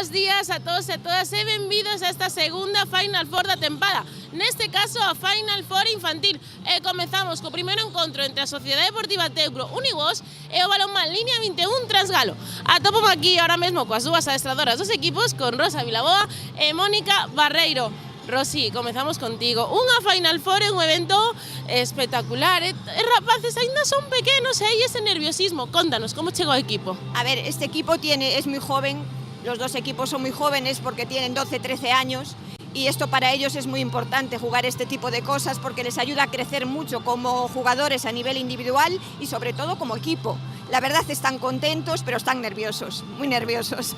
bos días a todos e todas e benvidos a esta segunda Final Four da tempada, neste caso a Final Four infantil, e comezamos co primeiro encontro entre a Sociedade Deportiva Teucro Unibos e o Balonmán Línea 21 Transgalo. Atopome aquí ahora mesmo coas dúas adestradoras dos equipos, con Rosa Vilaboa e Mónica Barreiro. Rosi, comezamos contigo. Unha Final Four é un evento espectacular, rapaces aínda son pequenos e hai ese nerviosismo. Contanos, como chegou o equipo? A ver, este equipo es muy joven, los dos equipos son muy jóvenes porque tienen 12, 13 años y esto para ellos es muy importante, jugar este tipo de cosas porque les ayuda a crecer mucho como jugadores a nivel individual y sobre todo como equipo. La verdad están contentos, pero están nerviosos, muy nerviosos.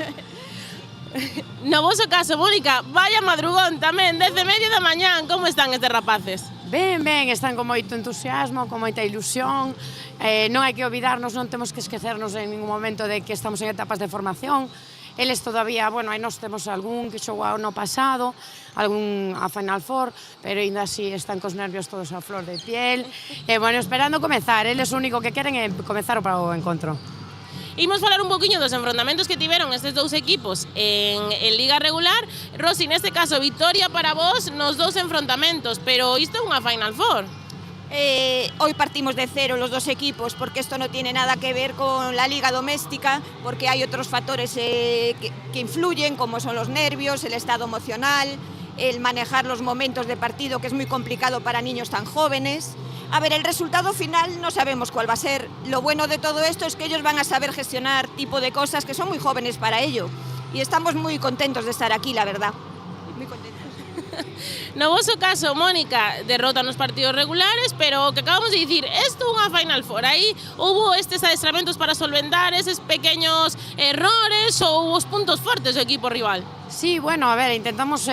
No voso caso, Mónica, vaya madrugón tamén, desde medio da mañán, como están estes rapaces? Ben, están con moito entusiasmo, con moita ilusión, non hai que olvidarnos, non temos que esquecernos en ningún momento de que estamos en etapas de formación. Eles todavía, bueno, aí nós temos algún que xogou no pasado, algún a Final Four, pero ainda así están cos nervios todos a flor de piel, e, bueno, esperando comezar, eles o único que queren é comezar o encontro. Imos falar un poquinho dos enfrontamentos que tiveron estes dous equipos en Liga Regular. Rosi, neste caso, victoria para vos nos dous enfrontamentos, pero isto é unha Final Four. Hoy partimos de cero los dos equipos porque esto no tiene nada que ver con la liga doméstica, porque hay otros factores que influyen, como son los nervios, el estado emocional, el manejar los momentos de partido, que es muy complicado para niños tan jóvenes. A ver, el resultado final no sabemos cuál va a ser. Lo bueno de todo esto es que ellos van a saber gestionar tipo de cosas que son muy jóvenes para ello. Y estamos muy contentos de estar aquí, la verdad. Muy contentos. No voso caso, Mónica, derrota nos partidos regulares, pero o que acabamos de dicir, isto é unha Final Four. Aí hubo estes adestramentos para solventar eses pequeños errores ou os puntos fortes do equipo rival. Sí, bueno, a ver, intentamos...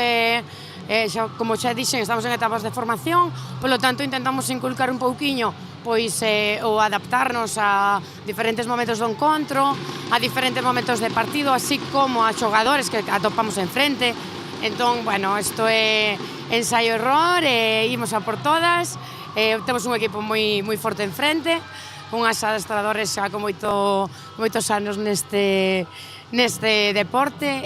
como xa dixen, estamos en etapas de formación, polo tanto intentamos inculcar un pouquiño pois o adaptarnos a diferentes momentos do encontro, a diferentes momentos de partido, así como a xogadores que atopamos enfrente. Entón, bueno, isto é ensaio-error, imos a por todas, temos un equipo moi forte enfrente, unhas adestradores xa con moitos anos neste deporte,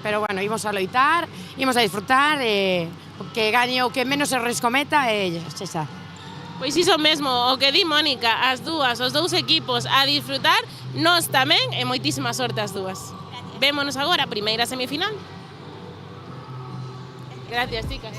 pero bueno, imos a loitar, imos a disfrutar, que gañe o que menos errores cometa e xa está. Pois iso mesmo, o que di Mónica, as dúas, os dous equipos a disfrutar, nós tamén, e moitísima sorte as dúas. Vémonos agora a primeira semifinal. Gracias, chicas.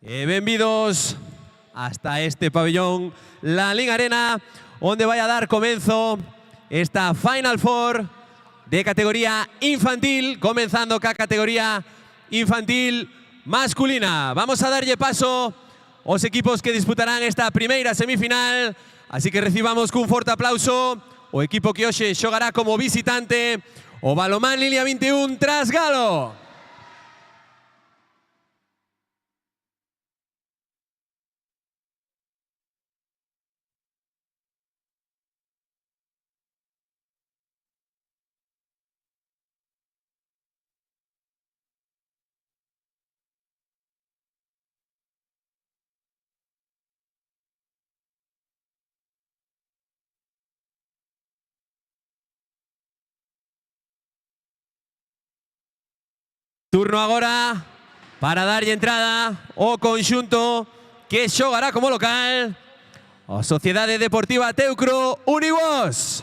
Benvidos hasta este pabellón, la Lin Arena, onde vai a dar comenzo esta Final Four de categoría infantil, comenzando ca categoría infantil masculina. Vamos a darlle paso aos equipos que disputarán esta primeira semifinal, así que recibamos cun forte aplauso o equipo que hoxe xogará como visitante, o Balonmán Linia 21 Trasgalo. Turno agora para darlle entrada ao conxunto que xogará como local, a Sociedade Deportiva Teucro Unibos.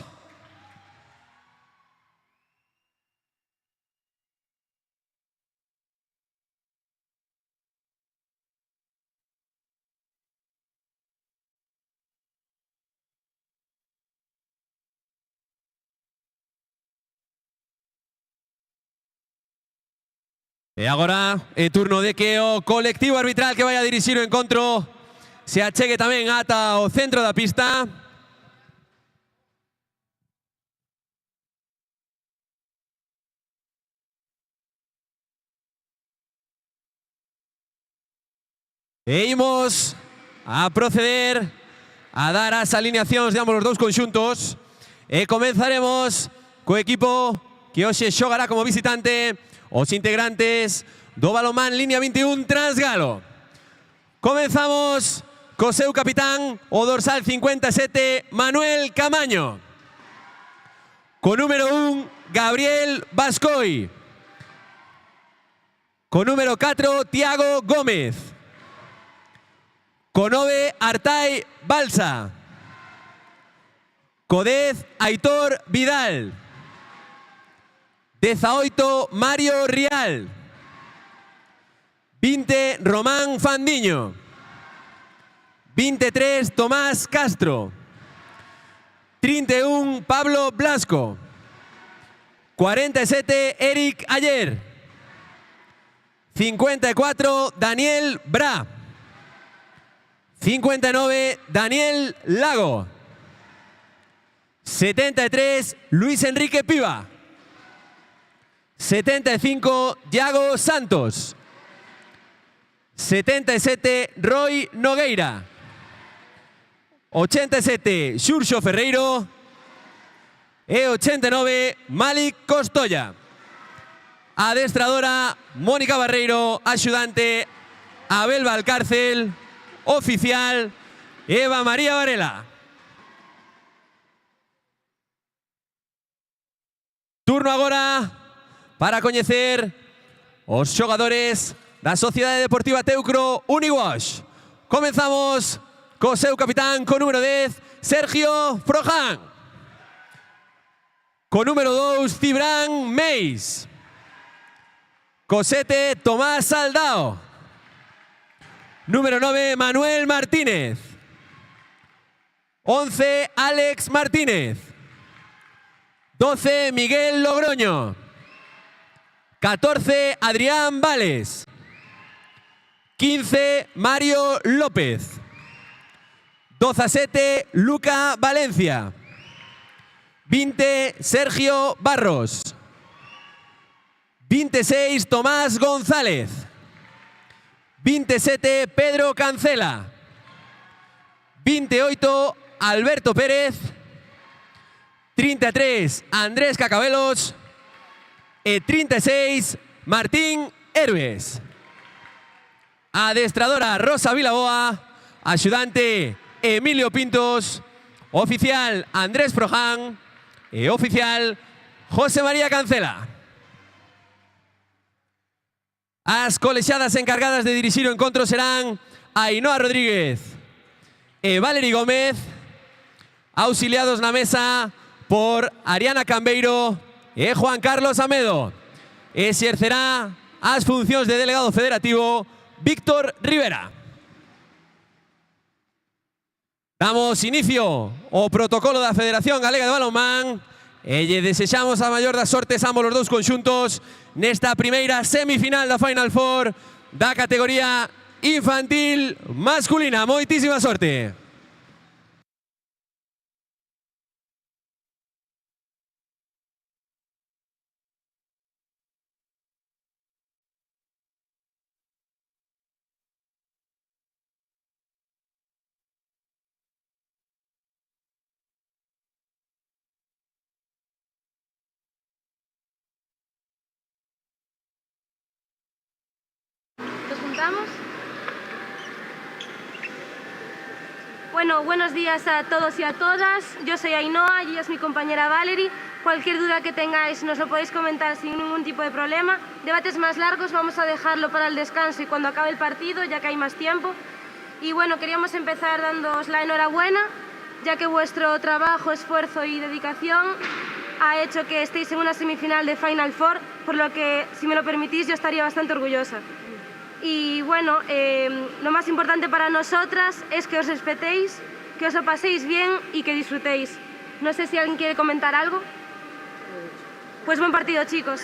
E agora é turno de que o colectivo arbitral que vai a dirixir o encontro se achegue tamén ata o centro da pista. E imos a proceder a dar as alineacións de ambos os dous conxuntos e comenzaremos co equipo que hoxe xogará como visitante, os integrantes do Balonmán Linia 21 Trasgalo. Comenzamos co seu capitán, o dorsal 57, Manuel Camaño. Co número 1, Gabriel Bascoi. Co número 4, Tiago Gómez. Co 9, Artai Balsa. Co 10, Aitor Vidal. 18, Mario Rial. 20, Román Fandiño. 23, Tomás Castro. 31, Pablo Blasco. 47, Eric Ayer. 54, Daniel Bra. 59, Daniel Lago. 73, Luis Enrique Piva. 75, Iago Santos. 77, Roy Nogueira. 87, Xurxo Ferreiro. E 89, Malik Costoya. Adestradora, Mónica Barreiro. Axudante, Abel Valcárcel. Oficial, Eva María Varela. Turno agora para coñecer os xogadores da Sociedade Deportiva Teucro Uniwash. Comenzamos co seu capitán, co número 10, Sergio Froján. Co número 2, Cibran Meis. Co 7, Tomás Saldao. Número 9, Manuel Martínez. 11, Alex Martínez. 12, Miguel Logroño. 14, Adrián Vales. 15, Mario López. 17, Luca Valencia. 20, Sergio Barros. 26, Tomás González. 27, Pedro Cancela. 28, Alberto Pérez. 33, Andrés Cacabelos. E 36, Martín Héroes. Adestradora, Rosa Vilaboa. Axudante, Emilio Pintos. Oficial, Andrés Froján. E oficial, José María Cancela. As colexiadas encargadas de dirixir o encontro serán Ainhoa Rodríguez e Valeri Gómez, auxiliados na mesa por Ariana Cambeiro e Juan Carlos Amedo. Exercerá as funcións de delegado federativo Víctor Rivera. Damos inicio ao protocolo da Federación Galega de Balonmán e lle desexamos a maior das sortes a ambos os dous conxuntos nesta primeira semifinal da Final Four da categoría infantil masculina. Moitísima sorte. ¿Nos juntamos? Bueno, buenos días a todos y a todas. Yo soy Ainhoa y ella es mi compañera Valerie. Cualquier duda que tengáis nos lo podéis comentar sin ningún tipo de problema. Debates más largos vamos a dejarlo para el descanso y cuando acabe el partido, ya que hay más tiempo. Y bueno, queríamos empezar dándoos la enhorabuena, ya que vuestro trabajo, esfuerzo y dedicación ha hecho que estéis en una semifinal de Final Four, por lo que, si me lo permitís, yo estaría bastante orgullosa. Y bueno, lo más importante para nosotras es que os respetéis, que os lo paséis bien y que disfrutéis. No sé si alguien quiere comentar algo. Pues buen partido, chicos.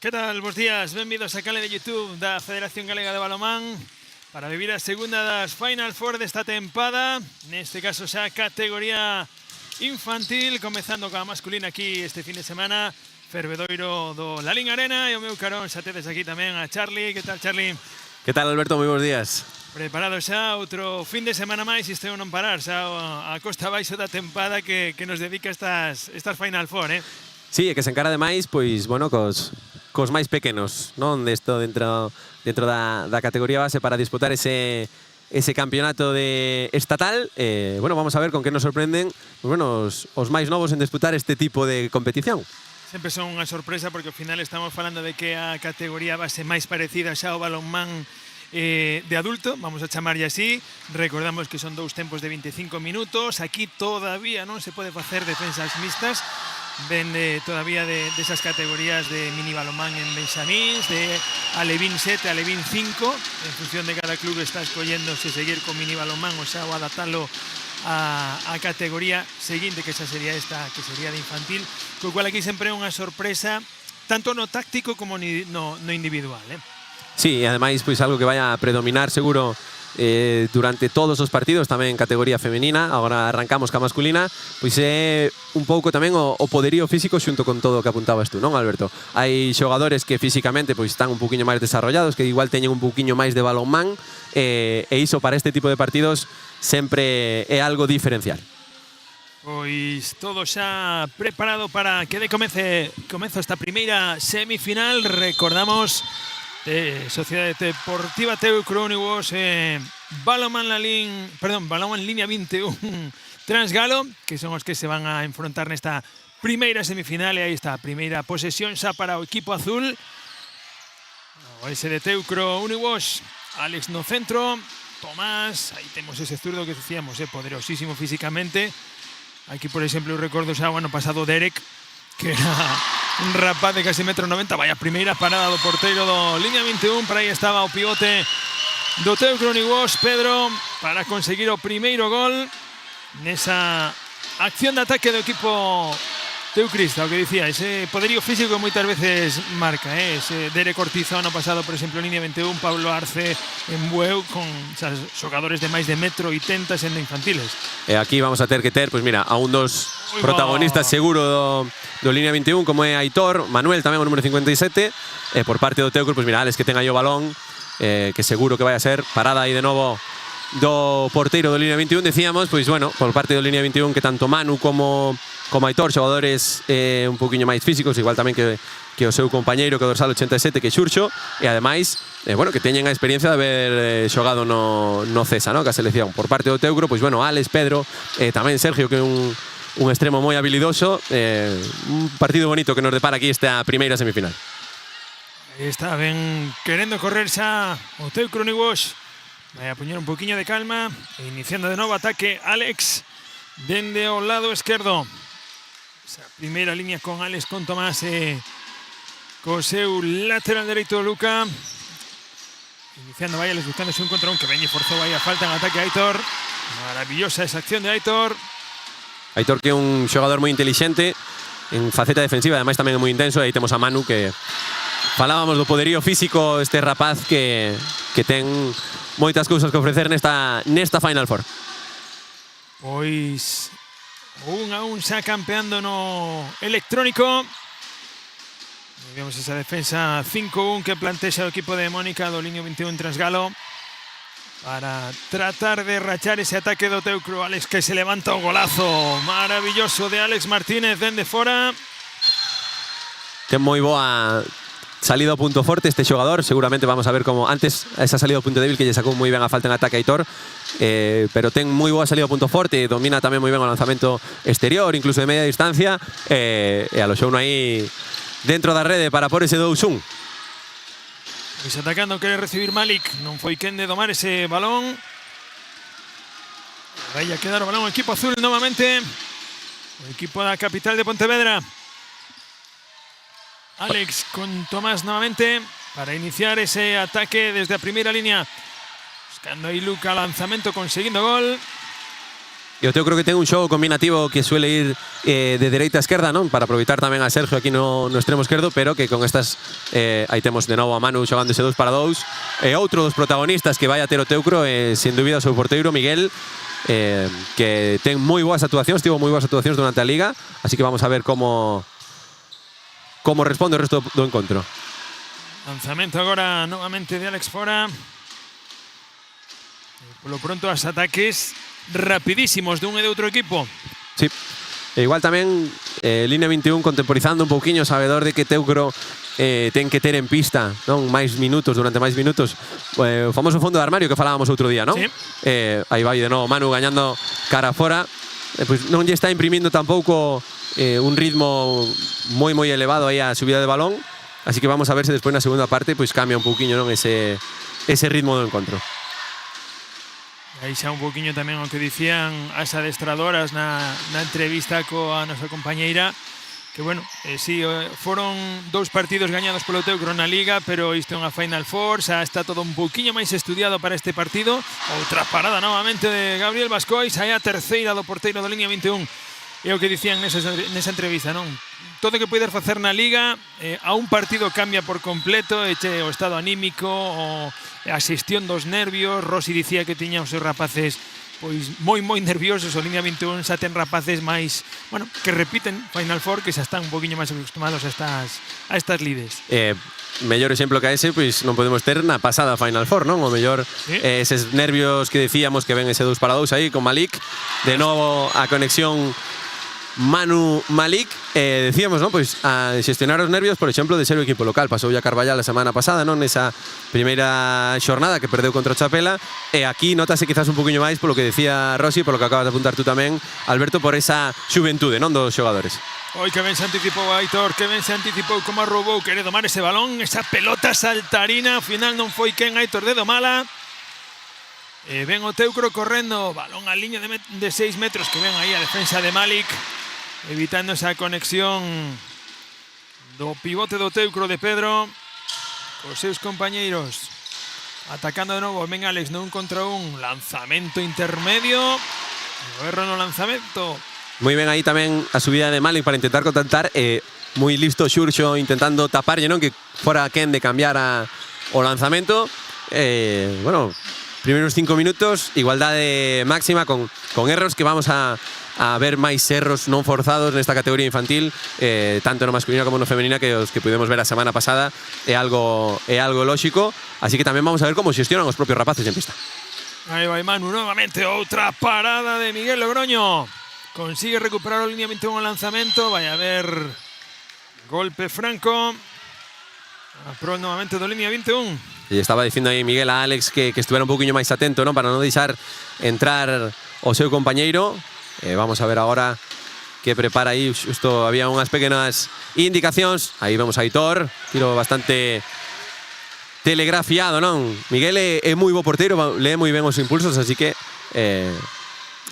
Que tal? Bos días, benvidos a canal de YouTube da Federación Galega de Balonmán para vivir a segunda das Final Four desta tempada, neste caso xa categoría infantil, comezando coa masculina aquí este fin de semana, fervedoiro do Lalín Arena e o meu carón xa tedes aquí tamén a Charlie. Que tal, Charlie? Que tal, Alberto? Moi bons días. Preparado xa outro fin de semana máis, isto non parar, xa a costa baixo da tempada que nos dedica estas Final Four, Sí, é que se encara demais, pois, bueno, cos máis pequenos, non? Desto dentro da categoría base para disputar ese campeonato estatal. Bueno, vamos a ver con que nos sorprenden os máis novos en disputar este tipo de competición. Sempre son unha sorpresa porque ao final estamos falando de que a categoría base máis parecida xa ao balonmán de adulto, vamos a chamarlle así. Recordamos que son dous tempos de 25 minutos. Aquí todavía non se pode facer defensas mixtas. Ven todavía de esas categorías de mini balonmán en benxamíns, de alevín 7, alevín 5, en función de cada club está escollendo se seguir con mini balonmán ou xa o adaptalo a categoría seguinte, que xa sería esta, que sería de infantil, co cual aquí sempre é unha sorpresa tanto no táctico como no individual. Sí, e ademais pois algo que vai a predominar seguro durante todos os partidos, tamén en categoría femenina. Agora arrancamos ca masculina, pois é un pouco tamén o poderío físico xunto con todo o que apuntabas tú, non, Alberto? Hai xogadores que físicamente pois están un poquinho máis desarrollados, que igual teñen un poquinho máis de balonmán, e iso para este tipo de partidos sempre é algo diferencial. Pois todo xa preparado para que comece esta primeira semifinal. Recordamos Sociedade Deportiva Teucro Unidos, Balonmán Línea 21 Transgalo, que son os que se van a enfrontar nesta primeira semifinal. E aí está a primeira posesión xa para o equipo azul. O ese de Teucro Unidos, Alex no centro, Tomás, aí temos ese zurdo que decíamos, poderosísimo físicamente. Aquí, por exemplo, eu recordo xa o ano pasado Derek, que era un rapaz de casi 1,90 m. Vaya primeira parada do porteiro do Línea 21. Para aí estaba o pivote do Teucro Unidos, Pedro, para conseguir o primeiro gol nesa acción de ataque do equipo teucrista. O que dicía, ese poderío físico que moitas veces marca, ese Derek Ortiz ano pasado, por exemplo, Línea 21, Pablo Arce en Bueu, con xogadores de máis de 1,80 m sendo infantiles. E aquí vamos a ter que ter, pois mira, a un dos protagonistas seguro do Línea 21, como é Aitor, Manuel tamén o número 57, e por parte do Teucro, pois mira, Alex, que ten aí o balón, que seguro que vai a ser parada aí de novo do porteiro do Línea 21. Decíamos, pois bueno, por parte do Línea 21 que tanto Manu como Aitor, xogadores un poquinho máis físicos, igual tamén que o seu compañeiro, que o dorsal 87, que Xurxo, e ademais, bueno, que teñen a experiencia de haber xogado no CESA, no, que a selección. Por parte do Teucro, pois bueno, Alex, Pedro, tamén Sergio, que é un extremo moi habilidoso. Un partido bonito que nos depara aquí esta primeira semifinal. Está ben querendo correr xa o Teucro Unidos Vai a poñer un poquinho de calma. E iniciando de novo ataque Alex dende o lado esquerdo. Esa primeira línea con Alex, con Tomás e co seu lateral dereito Luca. Iniciando vai Alex buscándose un contra un que veñe forzou aí a falta en ataque a Aitor. Maravillosa esa acción de Aitor. Aitor, que é un xogador moi intelixente en faceta defensiva, ademais tamén é moi intenso. Aí temos a Manu, que falábamos do poderío físico este rapaz que ten moitas cousas que ofrecer nesta Final Four. Pois 1-1 xa campeando no electrónico. Vemos esa defensa 5-1 que plantexa o equipo de Mónica do Liño 21 Transgalo para tratar de rachar ese ataque do Teucro. Alex, que se levanta o golazo maravilloso de Alex Martínez dende fora. Ten moi boa salida ao punto forte este xogador. Seguramente vamos a ver como antes esa salida ao punto débil que lle sacou moi ben a falta en ataque a Aitor, pero ten moi boa salida ao punto forte, domina tamén moi ben o lanzamento exterior, incluso de media distancia, e aloxou no aí dentro da rede para por ese 2-1. Pois atacando quere recibir Malik, non foi quen de domar ese balón. Vai a quedar o balón o equipo azul novamente, o equipo da capital de Pontevedra. Alex con Tomás nuevamente para iniciar ese ataque desde la primera línea. Buscando ahí Luca, lanzamiento, consiguiendo gol. Eu creo que ten un xogo combinativo que suele ir de dereita a esquerda, non? Para aproveitar tamén a Sergio aquí no extremo esquerdo, pero que con estas aí temos de novo a Manu xogando ese 2-2. Outro dos protagonistas que vai a ter o Teucro, sin dúbida o seu porteiro Miguel, que ten moi boas actuacións, tivo moi boas actuacións durante a Liga, así que vamos a ver como responde o resto do encontro. Lanzamiento agora novamente de Alex fora. Por lo pronto, os ataques rapidísimos de un e de outro equipo. Sí. E igual tamén Línea 21 contemporizando un pouquiño, sabedor de que Teucro ten que ter en pista, non, máis minutos, durante máis minutos, o famoso fondo de armario que falábamos outro día, non? Sí. Aí vai de novo Manu gañando cara fora, pois non lle está imprimindo tampouco un ritmo moi elevado aí a subida de balón, así que vamos a ver se despois na segunda parte pois cambia un pouquiño, non, ese ritmo do encontro. Aí xa un poquinho tamén o que dicían as adestradoras na entrevista coa nosa compañeira, que bueno, sí, foron 2 partidos gañados polo Teucro na Liga, pero isto é unha Final Four, xa está todo un poquinho máis estudiado para este partido. Outra parada novamente de Gabriel Bascois, aí a terceira do porteiro da Línea 21. É o que dicían nesa entrevista, non? Todo o que poder facer na Liga, a un partido cambia por completo, o estado anímico, a xestión dos nervios. Rossi dicía que tiña os seus rapaces pois moi nerviosos. O Línea 21 xa ten rapaces máis, bueno, que repiten Final Four, que xa están un poquinho máis acostumados a estas lides. Mellor exemplo que a ese, pois non podemos ter na pasada Final Four, non? O mellor sí. Eses nervios que decíamos que ven ese 2-2 aí con Malik. De novo a conexión Manu Malik, decíamos, non? Pois a xestionar os nervios, por exemplo, de ser o equipo local. Pasou ya Carballal a semana pasada, non? Nesa primeira xornada que perdeu contra o Chapela, e aquí notase quizás un poquinho máis polo que decía Rossi, polo que acabas de apuntar tú tamén, Alberto, por esa xuventude, non, dos xogadores. Oi, que ben se anticipou Aitor, que ben se anticipou como a roubou, quere domar ese balón, esa pelota saltarina, ao final non foi quen Aitor de domala. Ven o Teucro correndo, balón a liña de 6 metros, que ven aí a defensa de Malik, evitando esa conexión do pivote do Teucro de Pedro cos seus compañeiros. Atacando de novo, ven Alex no 1 contra 1, lanzamento intermedio, o erro no lanzamento. Moi ben aí tamén a subida de Malik para intentar contactar, moi listo Xurxo intentando taparlle, non, que fora quen de cambiar o lanzamento. Bueno, primeiros 5 minutos, igualdade máxima con erros que vamos a ver máis erros non forzados nesta categoría infantil, tanto no masculino como no femenina, que os que pudemos ver a semana pasada é algo lóxico, así que tamén vamos a ver como xestionan os propios rapaces en pista. Aí vai Manu novamente, outra parada de Miguel Logroño. Consigue recuperar o Línea 21 lanzamento, vai a ver golpe franco. A prol novamente do Línea 21. E estaba dicindo aí Miguel a Alex que estuvera un poquinho máis atento, non, para non deixar entrar o seu compañeiro. Vamos a ver agora que prepara aí. Justo había unhas pequenas indicacións. Aí vemos a Aitor, tiro bastante telegrafiado, non? Miguel é moi bo porteiro, lee moi ben os impulsos, así que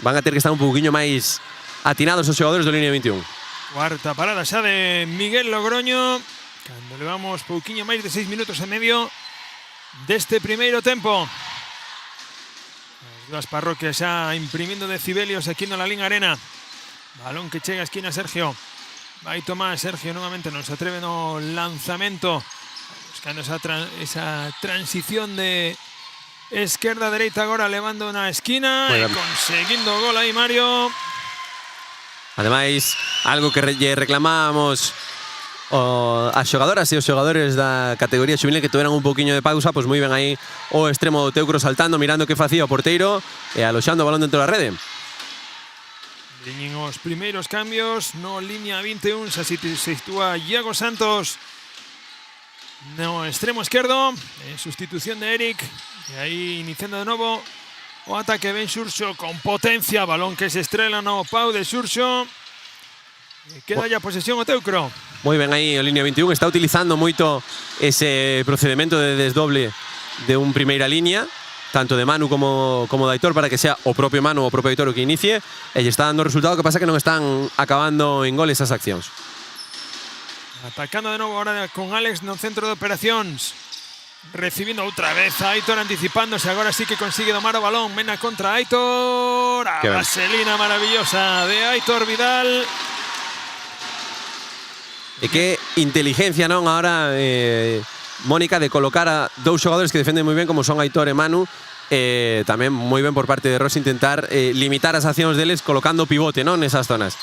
van a ter que estar un pouquiño máis atinados os xogadores do línea 21. Cuarta parada xa de Miguel Logroño, cando levamos pouquiño máis de 6 minutos e medio deste primeiro tempo. As dúas parroquias xa imprimindo decibelios aquí na Lalín Arena. Balón que chega a esquina Sergio. Vai Tomás, Sergio novamente non se atreve no lanzamento. Buscando esa transición de esquerda a dereita agora levando na esquina e conseguindo o gol aí Mario. Ademais, algo que lle reclamábamos as xogadoras e os xogadores da categoría xuvenil que tuveran un pouquiño de pausa, pois moi ben aí o extremo do Teucro saltando, mirando que facía o porteiro e aloxando o balón dentro da rede. Viñen os primeiros cambios no línea 21, se sitúa Iago Santos no extremo esquerdo, en sustitución de Eric, e aí iniciando de novo o ataque Ben Xurxo con potencia, balón que se estrela no pau de Xurxo. Queda ya posesión o Teucro. Moi ben aí o línea 21, está utilizando moito ese procedimento de desdoble de un primeira línea, tanto de Manu como de Aitor, para que sea o propio Manu ou o propio Aitor o que inicie, e lle está dando resultado, que pasa que non están acabando en goles esas accións. Atacando de novo ahora con Alex no centro de operacións. Recibindo outra vez a Aitor anticipándose, agora sí que consigue domar o balón. Mena contra Aitor, a vaselina maravillosa de Aitor Vidal. E que inteligencia, non, ahora Mónica, de colocar a dous xogadores que defenden moi ben como son Aitor e Manu. Tamén moi ben por parte de Ross intentar limitar as accións deles colocando pivote, non, nesas zonas.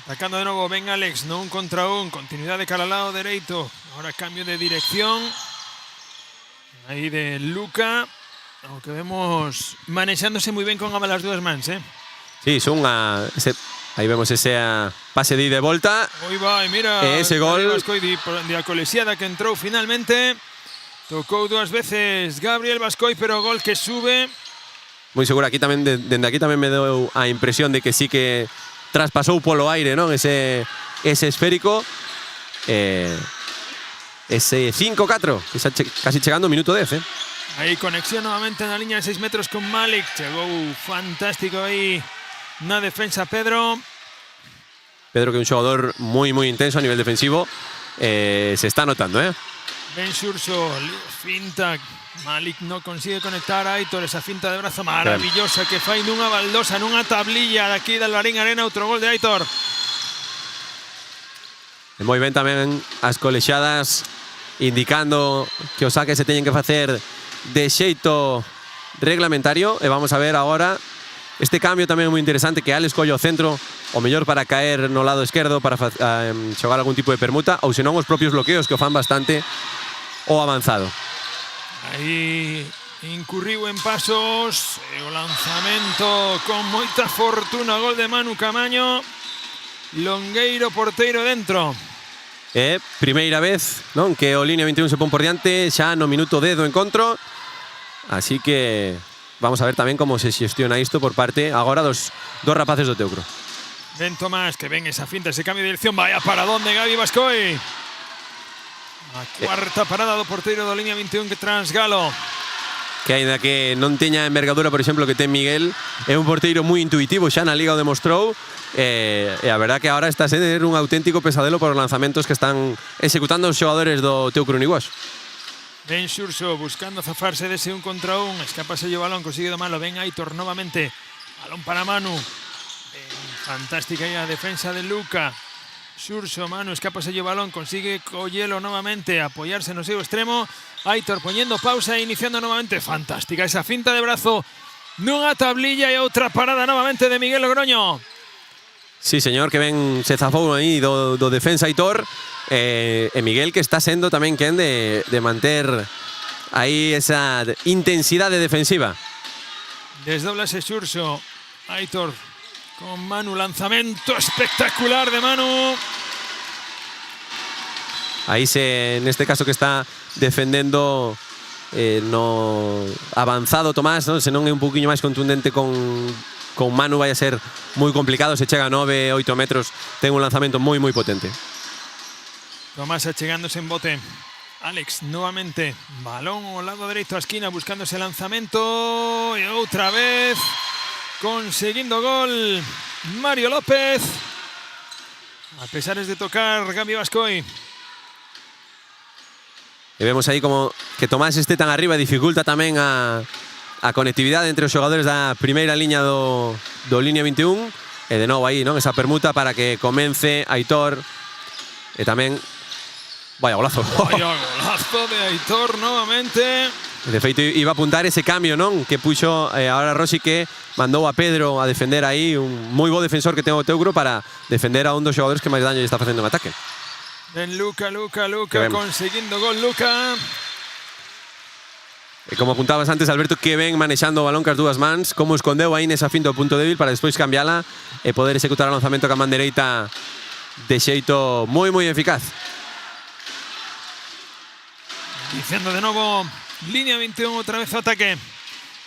Atacando de novo, ven Alex, no un contra un, continuidad de cara al lado dereito. Ahora cambio de dirección. Aí de Luca, aunque vemos manexándose moi ben con ambas as dúas mans, Sí, son aí vemos ese pase de volta. Hoy vai, mira, ese gol Vascoi de a colesiada que entrou finalmente. Tocou dúas veces Gabriel Vascoi, pero gol que sube. Moi seguro, aquí tamén dende aquí tamén me deu a impresión de que sí que traspasou polo aire, non? Ese esférico. Ese 5-4, casi chegando ao minuto 10, Aí conexión novamente na liña de 6 metros con Malik. Chegou fantástico aí na defensa Pedro. Pedro, que é un xogador moi intenso a nivel defensivo. Se está notando, Ben Xurxo, finta. Malik no consigue conectar a Aitor, esa finta de brazo maravillosa que fai nunha baldosa, nunha tablilla de aquí da Lalín Arena, outro gol de Aitor. E moi ben tamén as colexadas indicando que os saques se teñen que facer de xeito reglamentario, e vamos a ver agora este cambio tamén moi interesante, que Alex colle o centro, o mellor para caer no lado esquerdo para xogar algún tipo de permuta, ou senón os propios bloqueos que o fan bastante o avanzado. Aí incurriu en pasos, e o lanzamento con moita fortuna, gol de Manu Camaño. Longueiro, porteiro dentro. Primeira vez, non, que o línea 21 se pon por diante xa no minuto 10 do encontro. Así que vamos a ver tamén como se xestiona isto por parte agora dos rapaces do Teucro. Ben Tomás, que ven esa finta, ese cambio de dirección. Vaya paradón de Gabi Vascoi. A cuarta parada do porteiro do línea 21 que Transgalo. Que aínda que non teña envergadura, por exemplo, que ten Miguel, é un porteiro moi intuitivo, xa na Liga o demostrou, e a verdad que agora está a ser un auténtico pesadelo por os lanzamentos que están executando os xogadores do Teucro Uniguós. Ben Xurxo buscando zafarse dese un contra un, escapase o balón, consigue domarlo, ben Aitor novamente, balón para Manu, fantástica aí a defensa de Luca. Xurxo, Manu, escapase o balón, consigue collelo novamente, apoyarse no seu extremo. Aitor poñendo pausa e iniciando novamente. Fantástica esa finta de brazo nunha tablilla, e outra parada novamente de Miguel Logroño. Sí, señor, que ben se zafou aí do defensa Aitor. E Miguel, que está sendo tamén quen de manter aí esa intensidade defensiva. Desdoblase Xurxo. Aitor con Manu, lanzamento espectacular de Manu. Aí neste caso que está defendendo no avanzado Tomás, non? Se non é un poquinho máis contundente con Manu, vai a ser moi complicado. Se chega a 9-8 metros, ten un lanzamento moi potente. Tomás achegándose en bote. Alex nuevamente, balón al lado derecho a esquina buscando ese lanzamiento y otra vez consiguiendo gol Mario López, a pesar de tocar Gabi Bascoy. E vemos aí como que Tomás este tan arriba dificulta tamén a conectividade entre os xogadores da primeira liña do línea 21. E de novo aí, non, esa permuta para que comence Aitor. E tamén vaya golazo. Vaya golazo de Aitor novamente. De feito iba a apuntar ese cambio, non, que puxo ahora Rossi, que mandou a Pedro a defender aí, un moi bo defensor que ten o Teucro para defender a un dos xogadores que máis daño lle está facendo en ataque. Ben Luca, conseguindo gol Luca. E como apuntabas antes, Alberto, que ben manexando o balón cas dúas mans, como escondeu aí nesa finta o punto débil para despois cambiala e poder executar o lanzamento ca man dereita de xeito moi eficaz. Diciendo de nuevo, línea 21, otra vez ataque.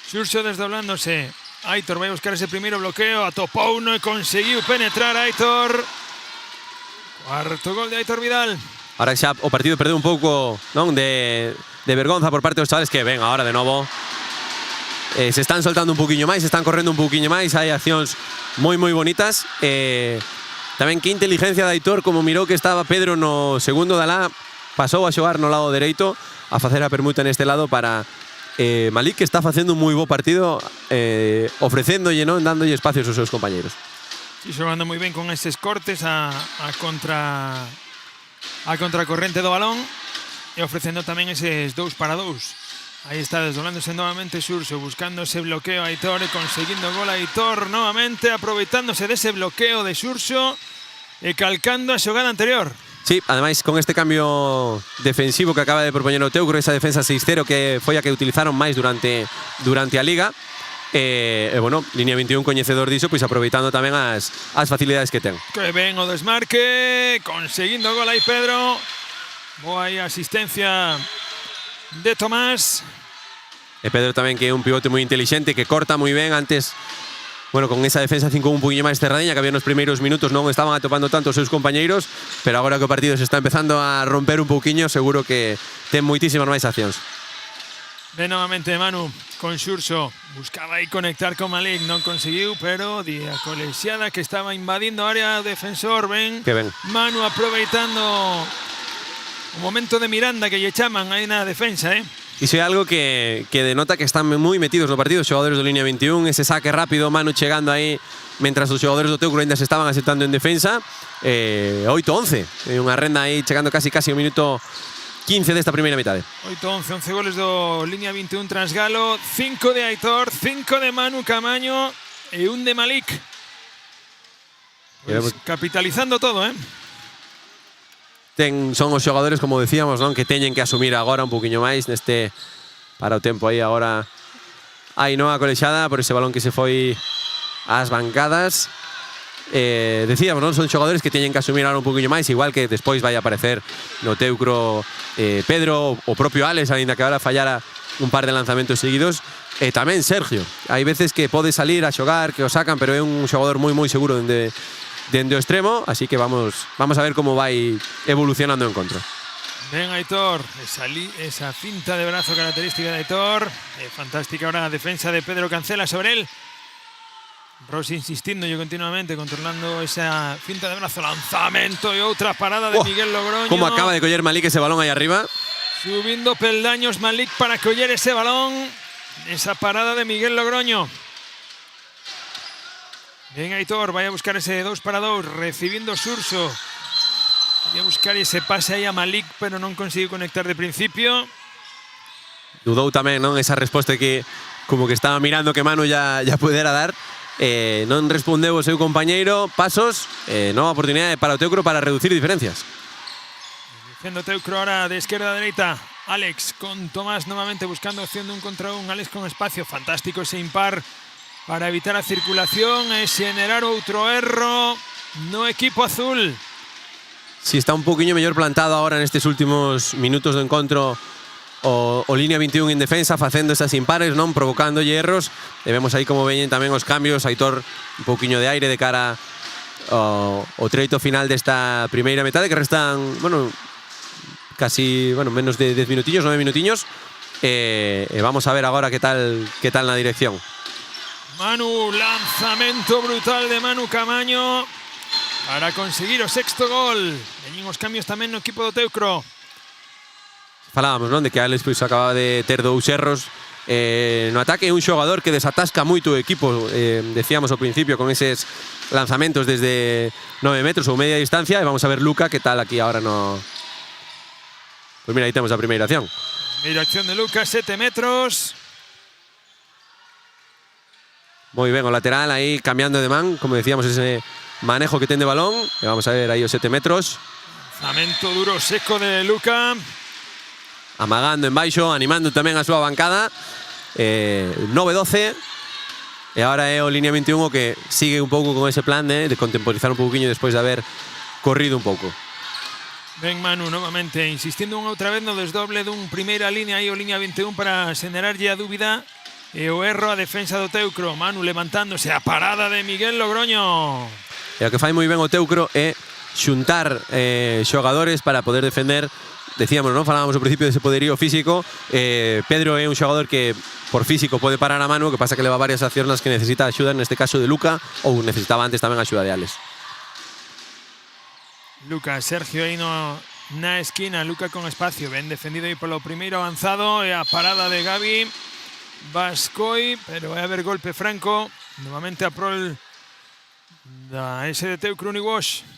Xurxo desdoblándose. Aitor vai a buscar ese primeiro bloqueo, atopou uno e conseguiu penetrar Aitor. Cuarto gol de Aitor Vidal. Ahora xa o partido perdeu un pouco, non, de vergonza por parte dos chavales, que ven ahora de novo. Se están soltando un poquinho máis, se están correndo un poquinho máis, hai accións moi bonitas. Tamén que inteligencia de Aitor, como mirou que estaba Pedro no segundo da lá, pasou a xogar no lado dereito, a facer a permuta neste lado para Malik, que está facendo un moi bo partido, ofrecéndolle, non, dándolle espacios aos seus compañeros. E xogando moi ben con eses cortes a contracorrente do balón e ofrecendo tamén eses 2 para 2. Aí está desdoblándose novamente Xurxo, buscando ese bloqueo a Aitor e conseguindo gol a Aitor novamente, aproveitándose dese bloqueo de Xurxo e calcando a xogada anterior. Sí, ademais con este cambio defensivo que acaba de propoñer o Teucro, esa defensa 6-0 que foi a que utilizaron máis durante a Liga. Bueno, línea 21 coñecedor diso, pois aproveitando tamén as facilidades que ten. Que ben o desmarque, conseguindo gol aí Pedro. Boa aí asistencia de Tomás. E Pedro tamén, que é un pivote moi intelixente, que corta moi ben antes. Bueno, con esa defensa 5 un poquinho máis cerradiña, que había nos primeiros minutos non estaban atopando tanto os seus compañeiros, pero agora que o partido se está empezando a romper un pouquiño, seguro que ten moitísimas máis accións. Ve novamente Manu con Xurxo, buscaba aí conectar con Malik, non conseguiu, pero di a colexiada que estaba invadindo a área defensor. Ben, que ben. Manu aproveitando o momento de Miranda que lle chaman aí na defensa, Iso é algo que denota que están moi metidos no partido os xogadores do línea 21, ese saque rápido, Manu chegando aí mentras os xogadores do Teucro ainda se estaban asentando en defensa. 8-11, unha renda aí chegando casi o minuto 15 desta primeira metade. 8-11, 11 goles do línea 21 tras Galo, 5 de Aitor, 5 de Manu Camaño e un de Malik. Pues capitalizando todo, Son os xogadores, como decíamos, non, que teñen que asumir agora un poquinho máis neste para o tempo aí agora. Ainhoa colexada por ese balón que se foi ás bancadas. Decíamos, non, son xogadores que teñen que asumir ahora un poquinho máis, igual que despois vai aparecer no Teucro Pedro, o propio Alex, ainda que agora fallara un par de lanzamentos seguidos, e tamén Sergio. Hai veces que pode salir a xogar, que o sacan, pero é un xogador moi seguro dende o extremo, así que vamos a ver como vai evolucionando o encontro. Ben Aitor, esa finta de brazo característica de Aitor, fantástica ahora a defensa de Pedro Cancela sobre él. Rossi insistindo yo continuamente, controlando esa finta de brazo, lanzamento y otra parada de Miguel Logroño. Como acaba de coller Malik ese balón ahí arriba. Subiendo peldaños Malik para coller ese balón. Esa parada de Miguel Logroño. Bien Aitor, vaya a buscar ese 2 para 2, recibiendo Xurxo. Voy a buscar ese pase ahí a Malik, pero non consiguió conectar de principio. Dudou tamén, non, esa resposta que como que estaba mirando que Manu ya pudera dar. Non respondeu o seu compañeiro, pasos, nova oportunidade para o Teucro para reducir diferencias. Diciendo Teucro ahora de izquierda a derecha. Alex con Tomás novamente buscando opción de 1 contra 1. Alex con espacio, fantástico ese impar para evitar a circulación e xenerar outro erro no equipo azul. Si está un poquinho mellor plantado agora nestes últimos minutos do encontro o línea 21 en defensa, facendo esas impares, non, provocándolle erros. E vemos aí como veñen tamén os cambios. Aitor un poquinho de aire de cara ao treito final desta primeira metade, que restan, bueno, casi, bueno, menos de 10 minutillos, 9 minutillos. Vamos a ver ahora qué tal na dirección. Manu, lanzamento brutal de Manu Camaño para conseguir o sexto gol. Veñen os cambios tamén no equipo do Teucro. Falábamos, non, de que Alex pois acaba de ter 2 erros no ataque, un xogador que desatasca moito o equipo, decíamos ao principio, con eses lanzamentos desde 9 metros ou media distancia. E vamos a ver Luca que tal aquí ahora no... Pois mira, aí temos a primeira acción. Primeira acción de Luca, 7 metros. Moi ben o lateral aí cambiando de man, como decíamos, ese manejo que ten de balón. E vamos a ver aí os 7 metros. Lanzamento duro, seco de Luca. Amagando en baixo, animando tamén a súa bancada. 9-12. E agora é o línea 21 que sigue un pouco con ese plan de contemporizar un pouquinho despois de haber corrido un pouco. Ben Manu novamente insistindo unha outra vez no desdoble dun primeira línea aí o línea 21 para xenerarlle a dúbida e o erro a defensa do Teucro. Manu levantándose, a parada de Miguel Logroño. E o que fai moi ben o Teucro é xuntar xogadores para poder defender. Decíamos, non? Falábamos ao principio dese poderío físico. Pedro é un xogador que por físico pode parar a Manu, que pasa que leva varias accións nas que necesita axuda, neste caso de Luca, ou necesitaba antes tamén a axuda de Alex. Luca, Sergio aí na esquina, Luca con espacio, ben defendido aí polo primeiro avanzado, e a parada de Gavi Bascoi, pero vai haber golpe franco, novamente a prol da ese de Teucro Uniwash.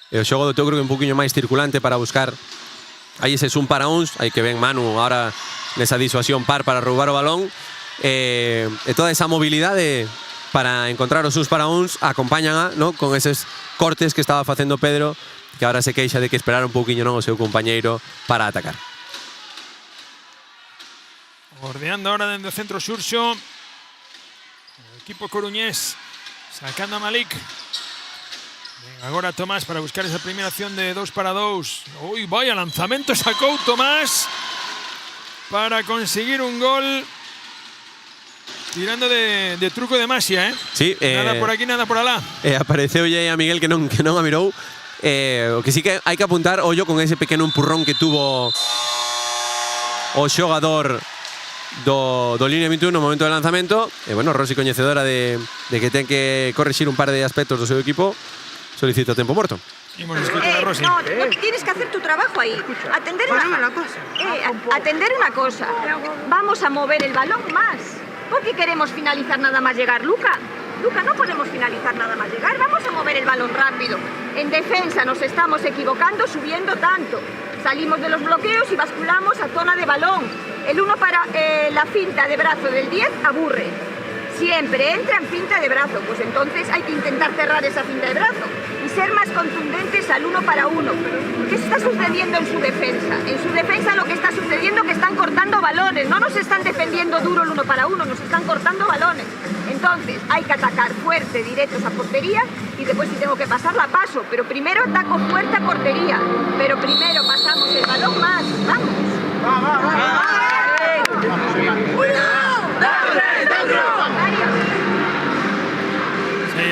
E o xogo do Teucro que é un poquinho máis circulante para buscar aí ese un para uns, aí que ven Manu agora nesa disuasión par para roubar o balón, e toda esa mobilidade para encontrar os uns para uns acompañan ¿no? con eses cortes que estaba facendo Pedro, que agora se queixa de que esperara un pouquiño non o seu compañeiro para atacar. Bordeando ahora dentro do centro Xurxo, o equipo coruñés sacando a Malik. Agora Tomás para buscar esa primeira acción de 2 para 2. Ui, vaya lanzamento sacou Tomás para conseguir un gol tirando de truco de maxia, Sí, nada por aquí, nada por alá. Apareceulle a Miguel que non a mirou. O que sí que hai que apuntar, ollo con ese pequeno empurrón que tuvo o xogador do línea 21 no momento do lanzamento. E bueno, Rossi coñecedora de que ten que corrixir un par de aspectos do seu equipo, solicita tempo morto. Imos escuchar a Rossi. No, tienes que hacer tu trabajo ahí. Atender una cosa. Vamos a mover el balón más. Porque queremos finalizar nada más llegar, Luca. Luca, no podemos finalizar nada más llegar. Vamos a mover el balón rápido. En defensa nos estamos equivocando subiendo tanto. Salimos de los bloqueos y basculamos a zona de balón. El 1 para la finta de brazo del 10 aburre. Siempre entra en finta de brazo, pues entonces hay que intentar cerrar esa finta de brazo y ser más contundentes al 1 para 1. ¿Qué está sucediendo en su defensa? En su defensa lo que está sucediendo es que están cortando balones, no nos están defendiendo duro el 1 para 1, nos están cortando balones. Entonces hay que atacar fuerte, directos a portería y después si tengo que pasar la paso, pero primero ataco fuerte a portería, pero primero pasamos el balón más, vamos.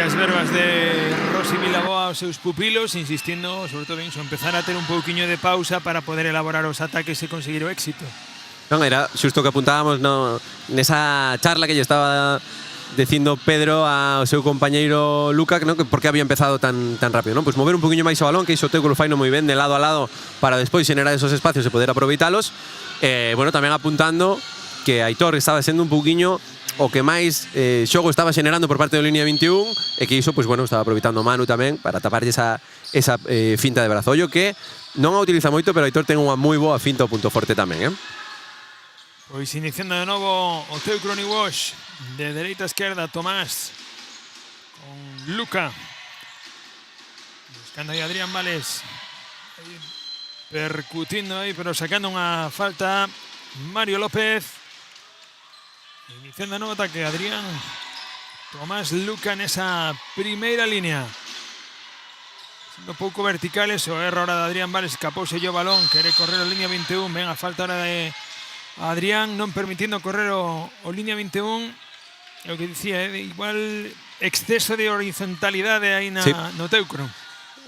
As verbas de Rossi Vilaboa aos seus pupilos, insistindo, sobre todo en iso, empezar a ter un pouquiño de pausa para poder elaborar os ataques e conseguir o éxito. Non, era xusto que apuntábamos nesa charla que lle estaba dicindo Pedro ao seu compañeiro Luca, ¿no? Que por que había empezado tan rápido, ¿no? Pues mover un poquinho máis o balón, que iso Teucro faino moi ben de lado a lado para despois xenerar esos espacios e poder aproveitalos. Bueno, tamén apuntando que Aitor estaba sendo un poquinho o que máis xogo estaba xenerando por parte do línea 21 e que iso, pues bueno, estaba aproveitando Manu tamén para taparlle esa finta de brazo. Ollo que non a utiliza moito, pero Aitor ten unha moi boa finta ao punto forte tamén, Pois iniciando de novo o Teucro Uniwash, de dereita a esquerda Tomás con Luca, buscando aí Adrián Vales, percutindo aí, pero sacando unha falta Mario López. Iniciando de novo ataque Adrián, Tomás, Luca nesa primeira línea. Sendo pouco verticales, o erro ahora de Adrián Vales, escapouse o balón, quere correr a línea 21, ven a falta ahora de Adrián, non permitindo correr o línea 21. É o que dicía, igual exceso de horizontalidade aí no Teucro.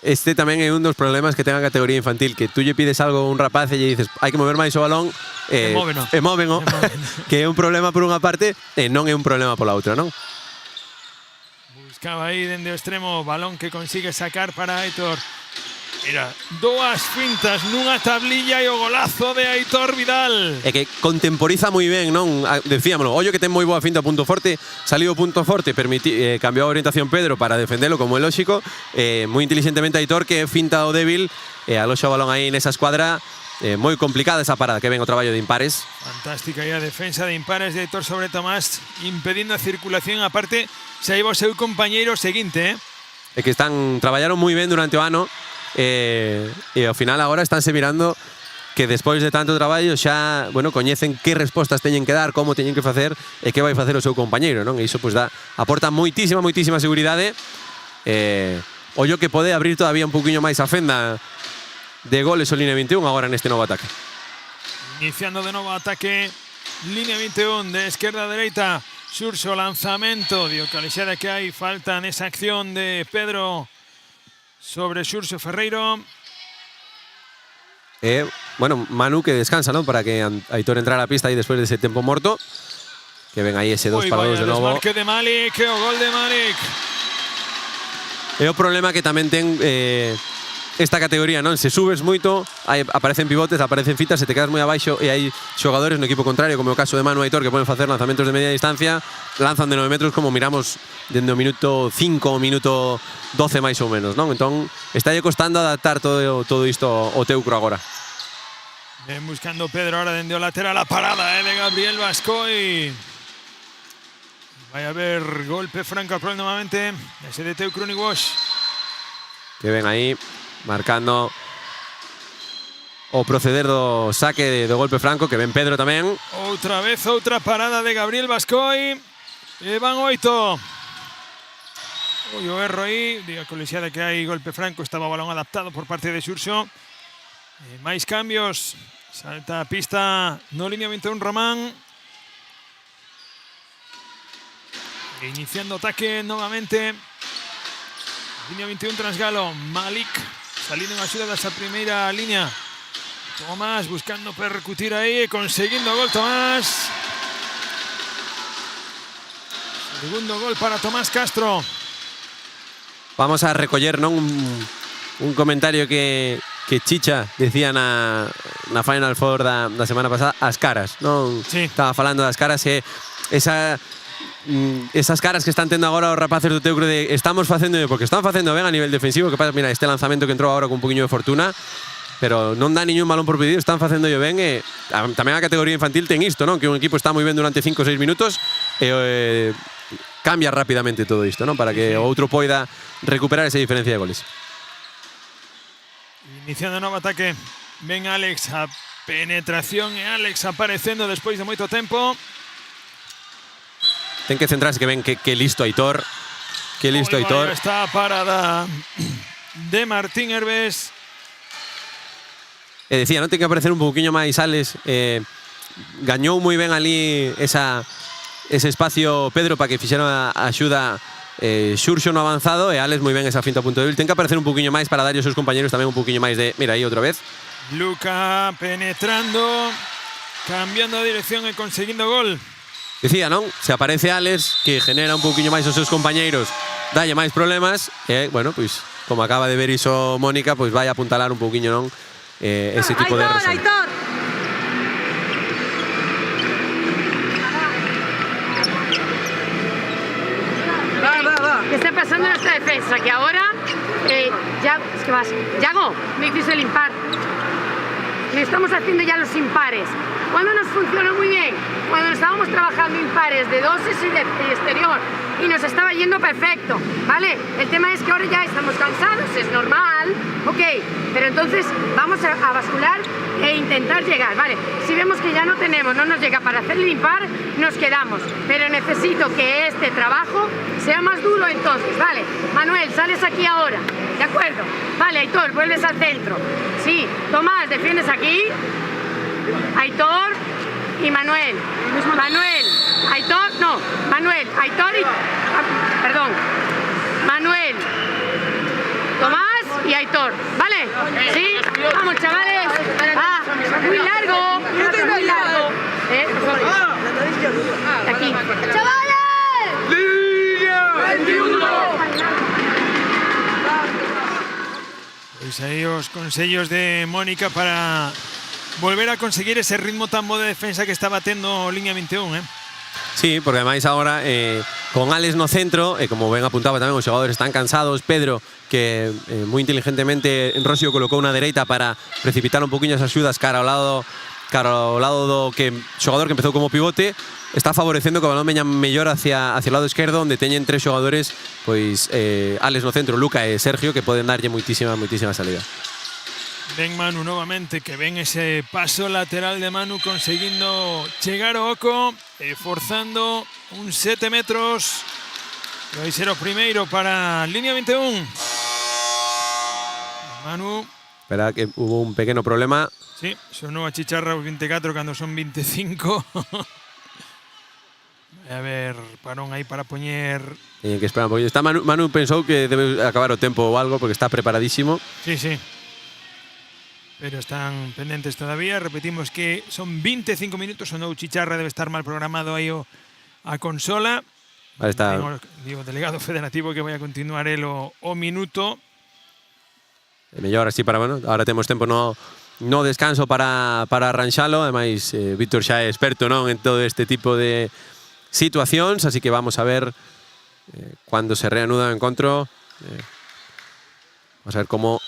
este tamén é un dos problemas que ten a categoría infantil, que tú lle pides algo a un rapaz e lle dices hai que mover máis o balón móveno que é un problema por unha parte e non é un problema pola outra, non? Buscaba aí dende o extremo, balón que consigue sacar para Aitor. Mira, dúas fintas nunha tablilla e o golazo de Aitor Vidal. É que contemporiza moi ben, non? Decíamolo, ollo que ten moi boa finta a punto forte, saliu o punto forte, cambiou a orientación Pedro para defendelo como é lógico, moi inteligentemente Aitor que finta o débil e aloxa o balón aí nesa escuadra. Moi complicada esa parada, que ven o traballo de Impares. Fantástica aí a defensa de Impares de Aitor sobre Tomás, impedindo a circulación, aparte xa iba o seu compañeiro seguinte, É que traballaron moi ben durante o ano e ao final agora estánse mirando que despois de tanto traballo xa, bueno, coñecen que respostas teñen que dar, como teñen que facer e que vai facer o seu compañeiro, non? E iso pues aporta moitísima seguridade. Ollo que pode abrir todavía un poquinho máis a fenda de goles o línea 21 agora neste novo ataque. Iniciando de novo ataque, línea 21 de esquerda a dereita, Xurxo, lanzamento, dio calexada que hai, falta nesa acción de Pedro sobre Xurxo Ferreiro. Bueno, Manu que descansa, ¿no? Para que Aitor entrara a la pista aí despois dese tempo morto. Que ven aí ese 2-2 de novo. Desmarque de Malik, o gol de Malik. É o problema que tamén ten esta categoría, non? Se subes moito, aparecen pivotes, aparecen fitas, se te quedas moi abaixo e hai xogadores no equipo contrario, como o caso de Manu e Aitor, que poden facer lanzamentos de media distancia, lanzan de 9 metros como miramos dende o minuto 5 ao minuto 12 máis ou menos, non? Entón, estálle costando adaptar todo isto ao Teucro agora. Ven buscando Pedro ahora dende o lateral, a parada de Gabriel Bascoy. Vai a haber golpe franco al problema nuevamente, ese de Teucro Uniwash. Que ven aí marcando o proceder do saque do golpe franco, que ven Pedro tamén. Outra vez, outra parada de Gabriel Bascoy. E van 8. Ui, o erro aí, diga colexada que hai golpe franco, estaba o balón adaptado por parte de Xurxo. Máis cambios, salta a pista no línea 21 Román. Iniciando ataque novamente. Línea 21 Transgalo, Malik salindo en axuda desa primeira línea. Tomás buscando percutir aí, conseguindo gol Tomás. Segundo gol para Tomás Castro. Vamos a recoller, non, un comentario que Chicha decía na Final Four da semana pasada, as caras, non? Sí. Estaba falando das caras e esas caras que están tendo agora os rapaces do Teucro de estamos facendo, porque están facendo ben a nivel defensivo, que pasa, mira, este lanzamento que entrou agora con un poquinho de fortuna, pero non dá niñún balón por pedido, están facendo ben e tamén a categoría infantil ten isto, non? Que un equipo está moi ben durante 5 ou 6 minutos e cambia rapidamente todo isto, non? Para que o outro poida recuperar esa diferencia de goles. Iniciando novo ataque, ven Alex, a penetración e Alex aparecendo despois de moito tempo. Ten que centrarse, que ven que listo Aitor. Que listo Aitor. Está parada de Martín Herbes. Decía, non ten que aparecer un pouquiño máis Alex. Gañou moi ben ali ese espacio Pedro para que fixera a axuda Xurxo no avanzado e Alex moi ben esa finta a punto débil. Ten que aparecer un pouquiño máis para darlle aos seus compañeros tamén un pouquiño máis de... Mira aí outra vez. Luca penetrando, cambiando de dirección e conseguindo gol. Decía, non? Se aparece Alex, que genera un pouquiño máis aos seus compañeiros, dalle máis problemas, e, bueno, pois, como acaba de ver iso Mónica, pois vai apuntalar un pouquiño, non? Ese tipo de errores. Aitor! ¿Qué está pasando en nuestra defensa? Que ahora, es que vas, Yago, me hizo el impar. Le estamos haciendo ya los impares. ¿Cuándo nos funcionó muy bien? Cuando estábamos trabajando impares de doses y de exterior y nos estaba yendo perfecto, ¿vale? El tema es que ahora ya estamos cansados, es normal, ok, pero entonces vamos a bascular e intentar llegar, ¿vale? Si vemos que ya no nos llega para hacer el impar, nos quedamos, pero necesito que este trabajo sea más duro entonces, ¿vale? Manuel, sales aquí ahora, ¿de acuerdo? Vale, Aitor, vuelves al centro. Sí, Tomás, defiendes aquí. Aitor y Manuel. Manuel, Aitor, no, Manuel, Aitor y... Perdón. Manuel, Tomás y Aitor, ¿vale? ¿Sí? Vamos, chavales. Ah, muy largo. Muy largo. Aquí. ¡Chavales! ¡Línea 21! Pois aí os consellos de Mónica para volver a conseguir ese ritmo tan bo de defensa que estaba tendo Liña 21, Sí, porque ademais agora con Alex no centro, como ben apuntaba tamén, os xogadores están cansados. Pedro, que moi inteligentemente Rosio colocou na dereita para precipitar un poquinho as axudas cara ao lado do xogador que empezou como pivote, está favorecendo que o balón veña mellor hacia o lado esquerdo, onde teñen tres xogadores, pois Alex no centro, Luca e Sergio, que poden darlle moitísima salida. Ven Manu novamente, que ven ese paso lateral de Manu conseguindo chegar ao oco, forzando un 7 metros. Vai ser o primeiro para Liña 21. Manu. Espera, que hubo un pequeno problema. Sí, sonou a chicharra os 24 cando son 25. A ver, parón aí para poñer... Que esperar un poquinho. Está Manu pensou que debe acabar o tempo ou algo porque está preparadísimo. Sí, sí. Pero están pendentes todavía. Repetimos que son 25 minutos. Sonou chicharra, debe estar mal programado aí a consola. Vale, está. Digo, delegado federativo que vai a continuar el o minuto. Mellor así para, bueno, ahora temos tempo no descanso para arranxalo. Ademais, Víctor xa é experto, non, en todo este tipo de situacións, así que vamos a ver cando se reanuda o encontro. Vamos a ver como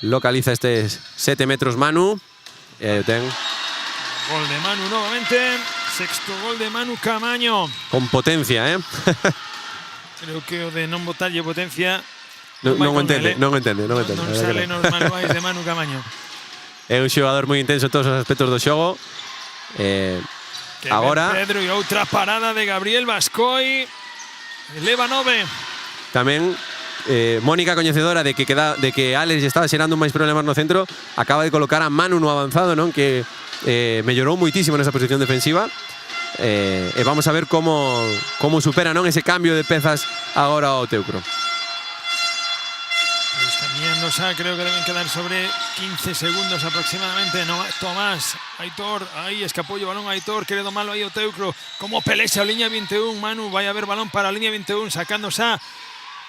localiza estes 7 metros Manu. Ten gol de Manu novamente. Sexto gol de Manu Camaño. Con potencia, Creo que o de non botarlle potencia non entende. Non sale nos manuais de Manu Camaño. É un xogador moi intenso en todos os aspectos do xogo. Agora Pedro e outra parada de Gabriel Bascoi. Eleva 9. Tamén Mónica, coñecedora de que Alex estaba xerando máis problemas no centro, acaba de colocar a Manu no avanzado, non, que mellorou moitísimo nesa posición defensiva. E vamos a ver como supera, non, ese cambio de pezas agora ao Teucro. Caminando xa, creo que deben quedar sobre 15 segundos aproximadamente. No, Tomás, Aitor, aí escapou o balón Aitor, quere domalo aí o Teucro. Como pelexa a Liña 21, Manu, vai a haber balón para a Liña 21, sacando xa.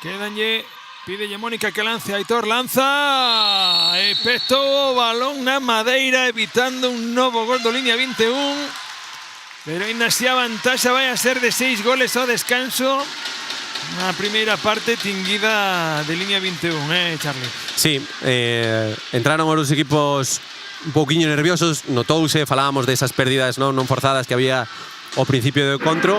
Quédanlle, pídelle Mónica que lance, Aitor lanza. E petou o balón na madeira, evitando un novo gol do Liña 21. Pero ainda así a vantaxa vai a ser de 6 goles ao descanso. Na primeira parte tinguida de Liña 21, Charlie? Sí, entraron os equipos un pouquiño nerviosos, notouse, falábamos desas pérdidas non forzadas que había ao principio do encontro,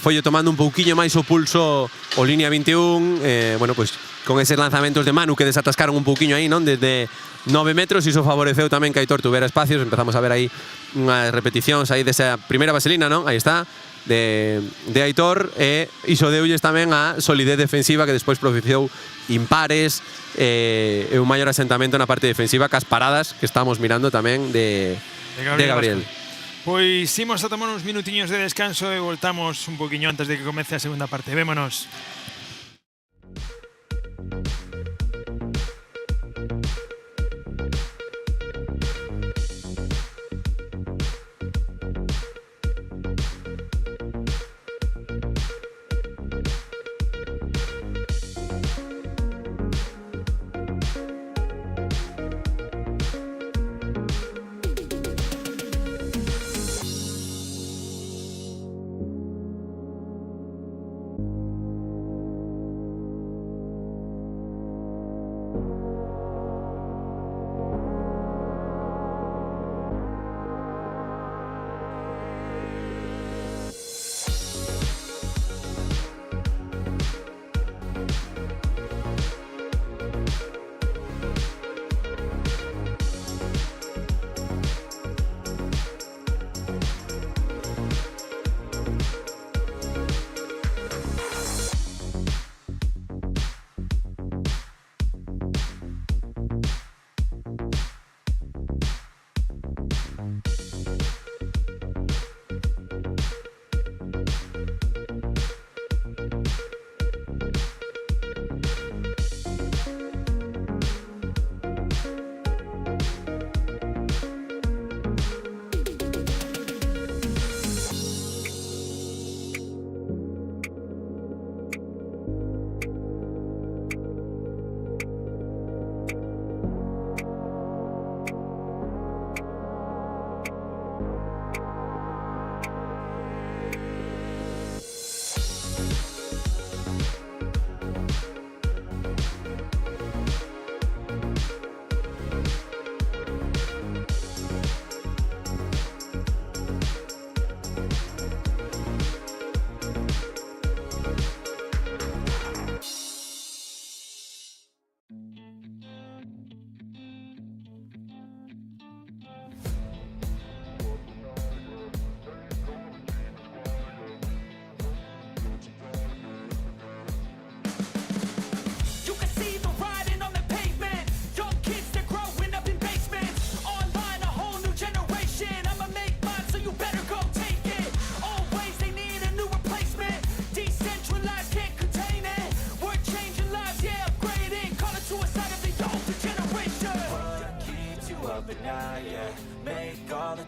foi tomando un pouquiño máis o pulso o Liña 21, bueno, pues con eses lanzamentos de Manu que desatascaron un pouquiño aí, non, desde 9 metros, iso favoreceu tamén que Aitor tuvera espacios. Empezamos a ver aí unhas repeticións aí desa primeira vaselina, non, aí está, de Aitor, e iso deulles tamén a solidez defensiva que despois propiciou impares e un maior asentamento na parte defensiva cas paradas que estamos mirando tamén de Gabriel. Pois imos a tomar uns minutiños de descanso e voltamos un poquinho antes de que comece a segunda parte. Vémonos.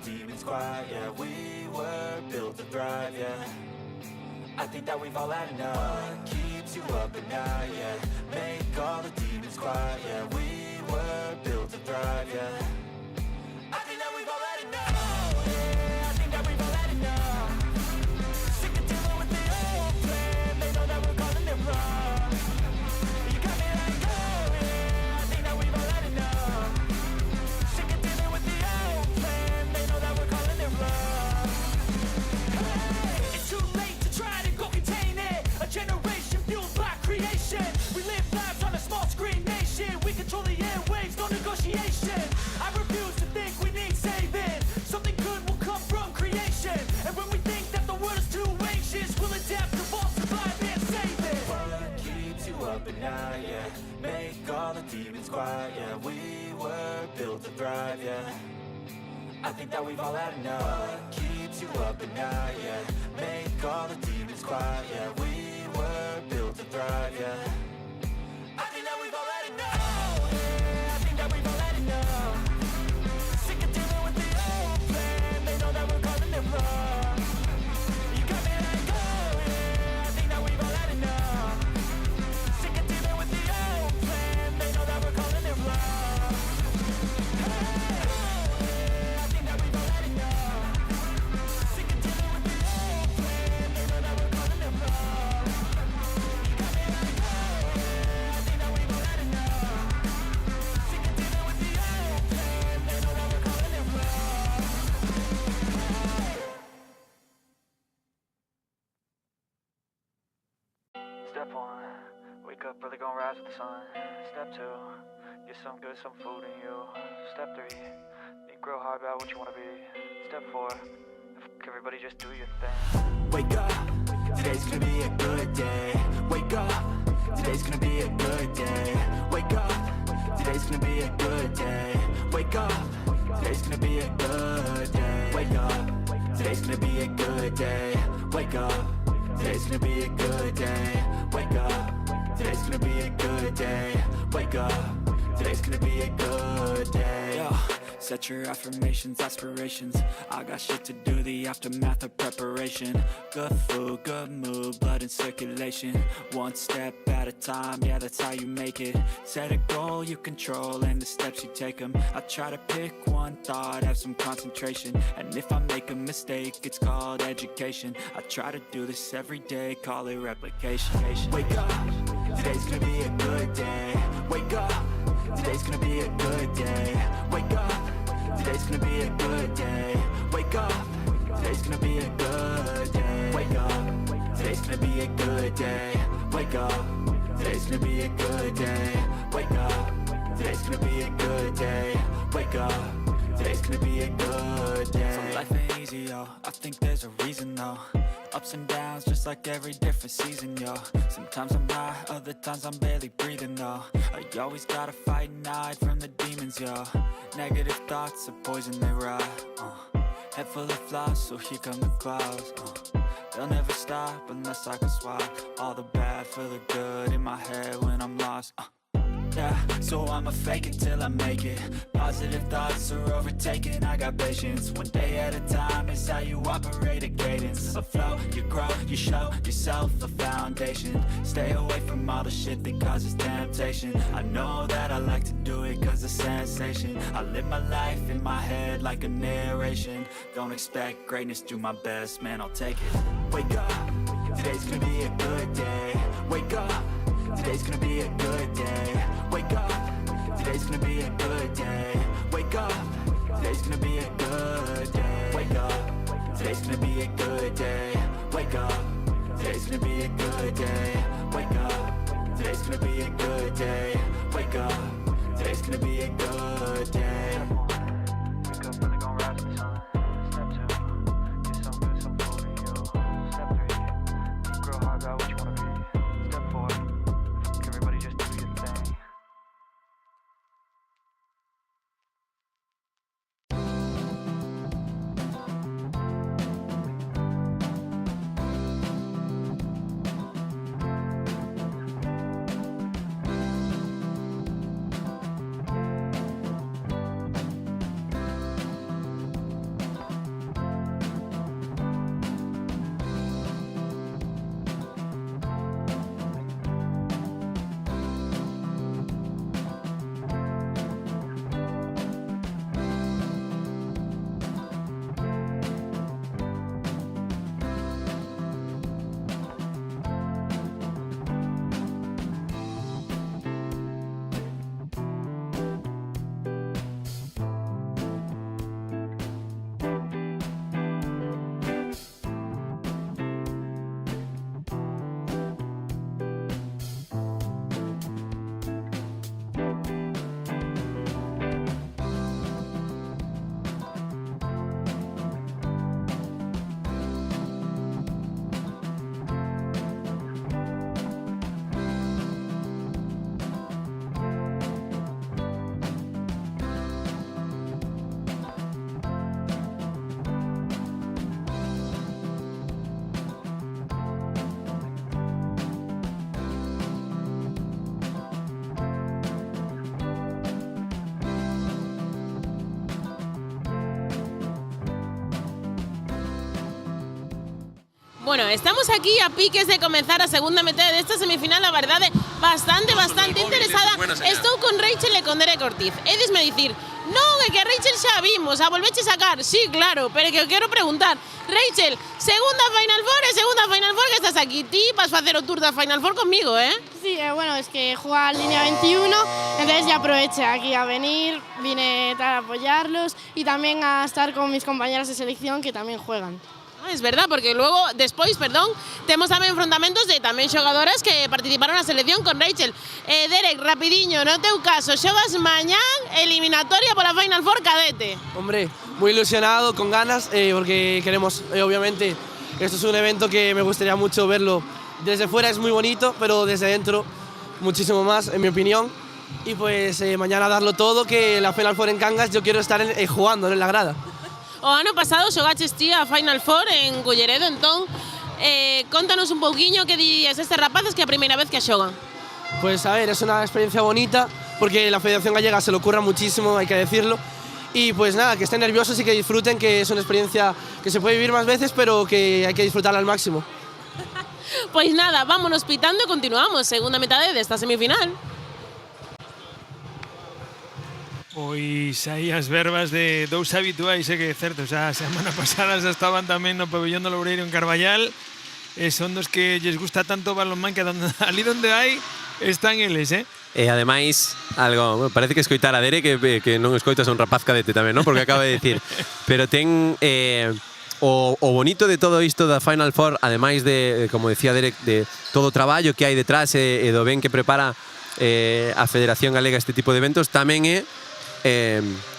demons quiet, yeah. We were built to thrive, yeah. I think that we've all had enough. What keeps you up at night, yeah. Make all the demons quiet, yeah. We were built to thrive, yeah. I think that we've all had enough. Oh, yeah, I think that we've all had enough. Sick of dealing with the old plan. They know that we're calling it wrong. You got me like, oh, yeah, I think that we've all had enough. Sick of dealing with the old plan. They know that we're calling it wrong. Hey, it's too late to try to go contain it. A generation fueled by creation. We live lives on a small screen nation. We control the airwaves, no negotiation. I refuse to think we need saving. Something good will come from creation. And when we think that the world is too anxious, we'll adapt, evolve, survive, and save it. What keeps you up at night, yeah. Make all the demons quiet, yeah. We were built to thrive, yeah. I think that we've all had enough. What keeps you up at night, yeah. Make all the demons quiet, yeah. We were built to thrive, yeah. I think that we've all had enough. Oh, yeah, I think that we've all had enough. Sick of dealing with the old plan. They know that we're calling it wrong. You got me like, oh, yeah, I think that we've all had enough. Sick of dealing with the old plan. They know that we're calling it wrong. Hey, oh, yeah, I think that we've all had enough. Sick of dealing with the old plan. They know that we're calling it wrong. You got me like, oh, yeah, I think that we've all had enough. Sick of dealing with the old plan. They know that we're calling it wrong. Step 1, wake up early, gon' rise with the sun. Step 2, get some good, some food in you. Step 3, think real hard about what you wanna be. Step 4, fuck everybody, just do your thing. Wake up, today's gonna be a good day. Wake up, today's gonna be a good day. Wake up, today's gonna be a good day. Wake up, today's gonna be a good day. Wake up, today's gonna be a good day. Wake up, today's gonna be a good day. Wake up, today's gonna be a good day. Wake up, today's gonna be a good day. Yo. Set your affirmations, aspirations. I got shit to do, the aftermath of preparation. Good food, good mood, blood in circulation. One step at a time, yeah, that's how you make it. Set a goal you control and the steps you take them. I try to pick one thought, have some concentration. And if I make a mistake, it's called education. I try to do this every day, call it replication. Wake up, today's gonna be a good day. Wake up, today's gonna be a good day. Wake up, today's gonna be a good day. Wake up, today's gonna be a good day. Wake up, today's gonna be a good day. Wake up, today's gonna be a good day. Wake up, today's gonna be a good day. Wake up, today's gonna be a good day. So life ain't easy, yo. I think there's a reason, though. Ups and downs, just like every different season, yo. Sometimes I'm high, other times I'm barely breathing, though. I always gotta fight and hide from the demons, yo. Negative thoughts are poison, they rot. Head full of flies, so here come the clouds. They'll never stop unless I can swap all the bad for the good in my head when I'm lost. Yeah, so I'ma fake it till I make it. Positive thoughts are overtaken, I got patience. One day at a time is how you operate a cadence. A flow, you grow, you show yourself a foundation. Stay away from all the shit that causes temptation. I know that I like to do it cause it's sensation. I live my life in my head like a narration. Don't expect greatness, do my best, man, I'll take it. Wake up, today's gonna be a good day. Wake up, today's gonna be a good day. Wake up, today's gonna be a good day. Wake up, today's gonna be a good day. Wake up, today's gonna be a good day. Wake up, today's gonna be a good day. Wake up, today's gonna be a good day. Wake up, today's gonna be a good day. Wake up early, gon' rise with the sun. Step 2, get some good, some food in you. Step 3, think real hard about what you wanna be. Step 4, fuck everybody, just do your thing. Bueno, estamos aquí a piques de comenzar a segunda metade desta semifinal, a verdade, bastante interesada. Estou con Rachel e con Derek Ortiz. Edisme dicir, non, é que a Rachel xa vimos, a volveche sacar. Sí, claro, pero é que eu quero preguntar. Rachel, segunda Final Four que estás aquí. Ti vas facer o tour da Final Four conmigo, ¿eh? Sí, bueno, es que juega línea 21, entonces ya aproveché aquí a venir, vine a apoyarlos y también a estar con mis compañeras de selección que también juegan. Es verdad, porque luego, despois, temos tamén enfrontamentos de tamén xogadoras que participaron na selección con Rachel. Derek, rapidiño, no teu caso, xogas mañán eliminatoria pola Final Four cadete. Hombre, muy ilusionado, con ganas, porque queremos, obviamente, esto es un evento que me gustaría mucho verlo. Desde fuera es muy bonito, pero desde dentro muchísimo más, en mi opinión. Y pues mañana darlo todo, que la Final Four en Cangas yo quiero estar jugando en la grada. O ano pasado xogaches ti a Final Four en Culleredo, entón, contanos un pouquiño que dirías a estes rapaces que é a primeira vez que a xogan. Pues a ver, es una experiencia bonita, porque la Federación Gallega se lo curra muchísimo, hay que decirlo. Y pues nada, que estén nerviosos y que disfruten, que es una experiencia que se puede vivir más veces, pero que hay que disfrutarla al máximo. Pois nada, vámonos pitando e continuamos, segunda metade desta semifinal. Pois aí as verbas de dous habituais, que é certo, xa a semana pasada xa estaban tamén no pabellón do Loureiro en Carballal, e son dos que lles gusta tanto o balonmán que ali donde hai están eles, E ademais, algo, bueno, parece que escoitar a Derek que non escoitas a un rapaz cadete tamén, non? Porque acaba de decir, pero ten o bonito de todo isto da Final Four, ademais de, como decía Derek, de todo o traballo que hai detrás e do ben que prepara a Federación Galega este tipo de eventos, tamén é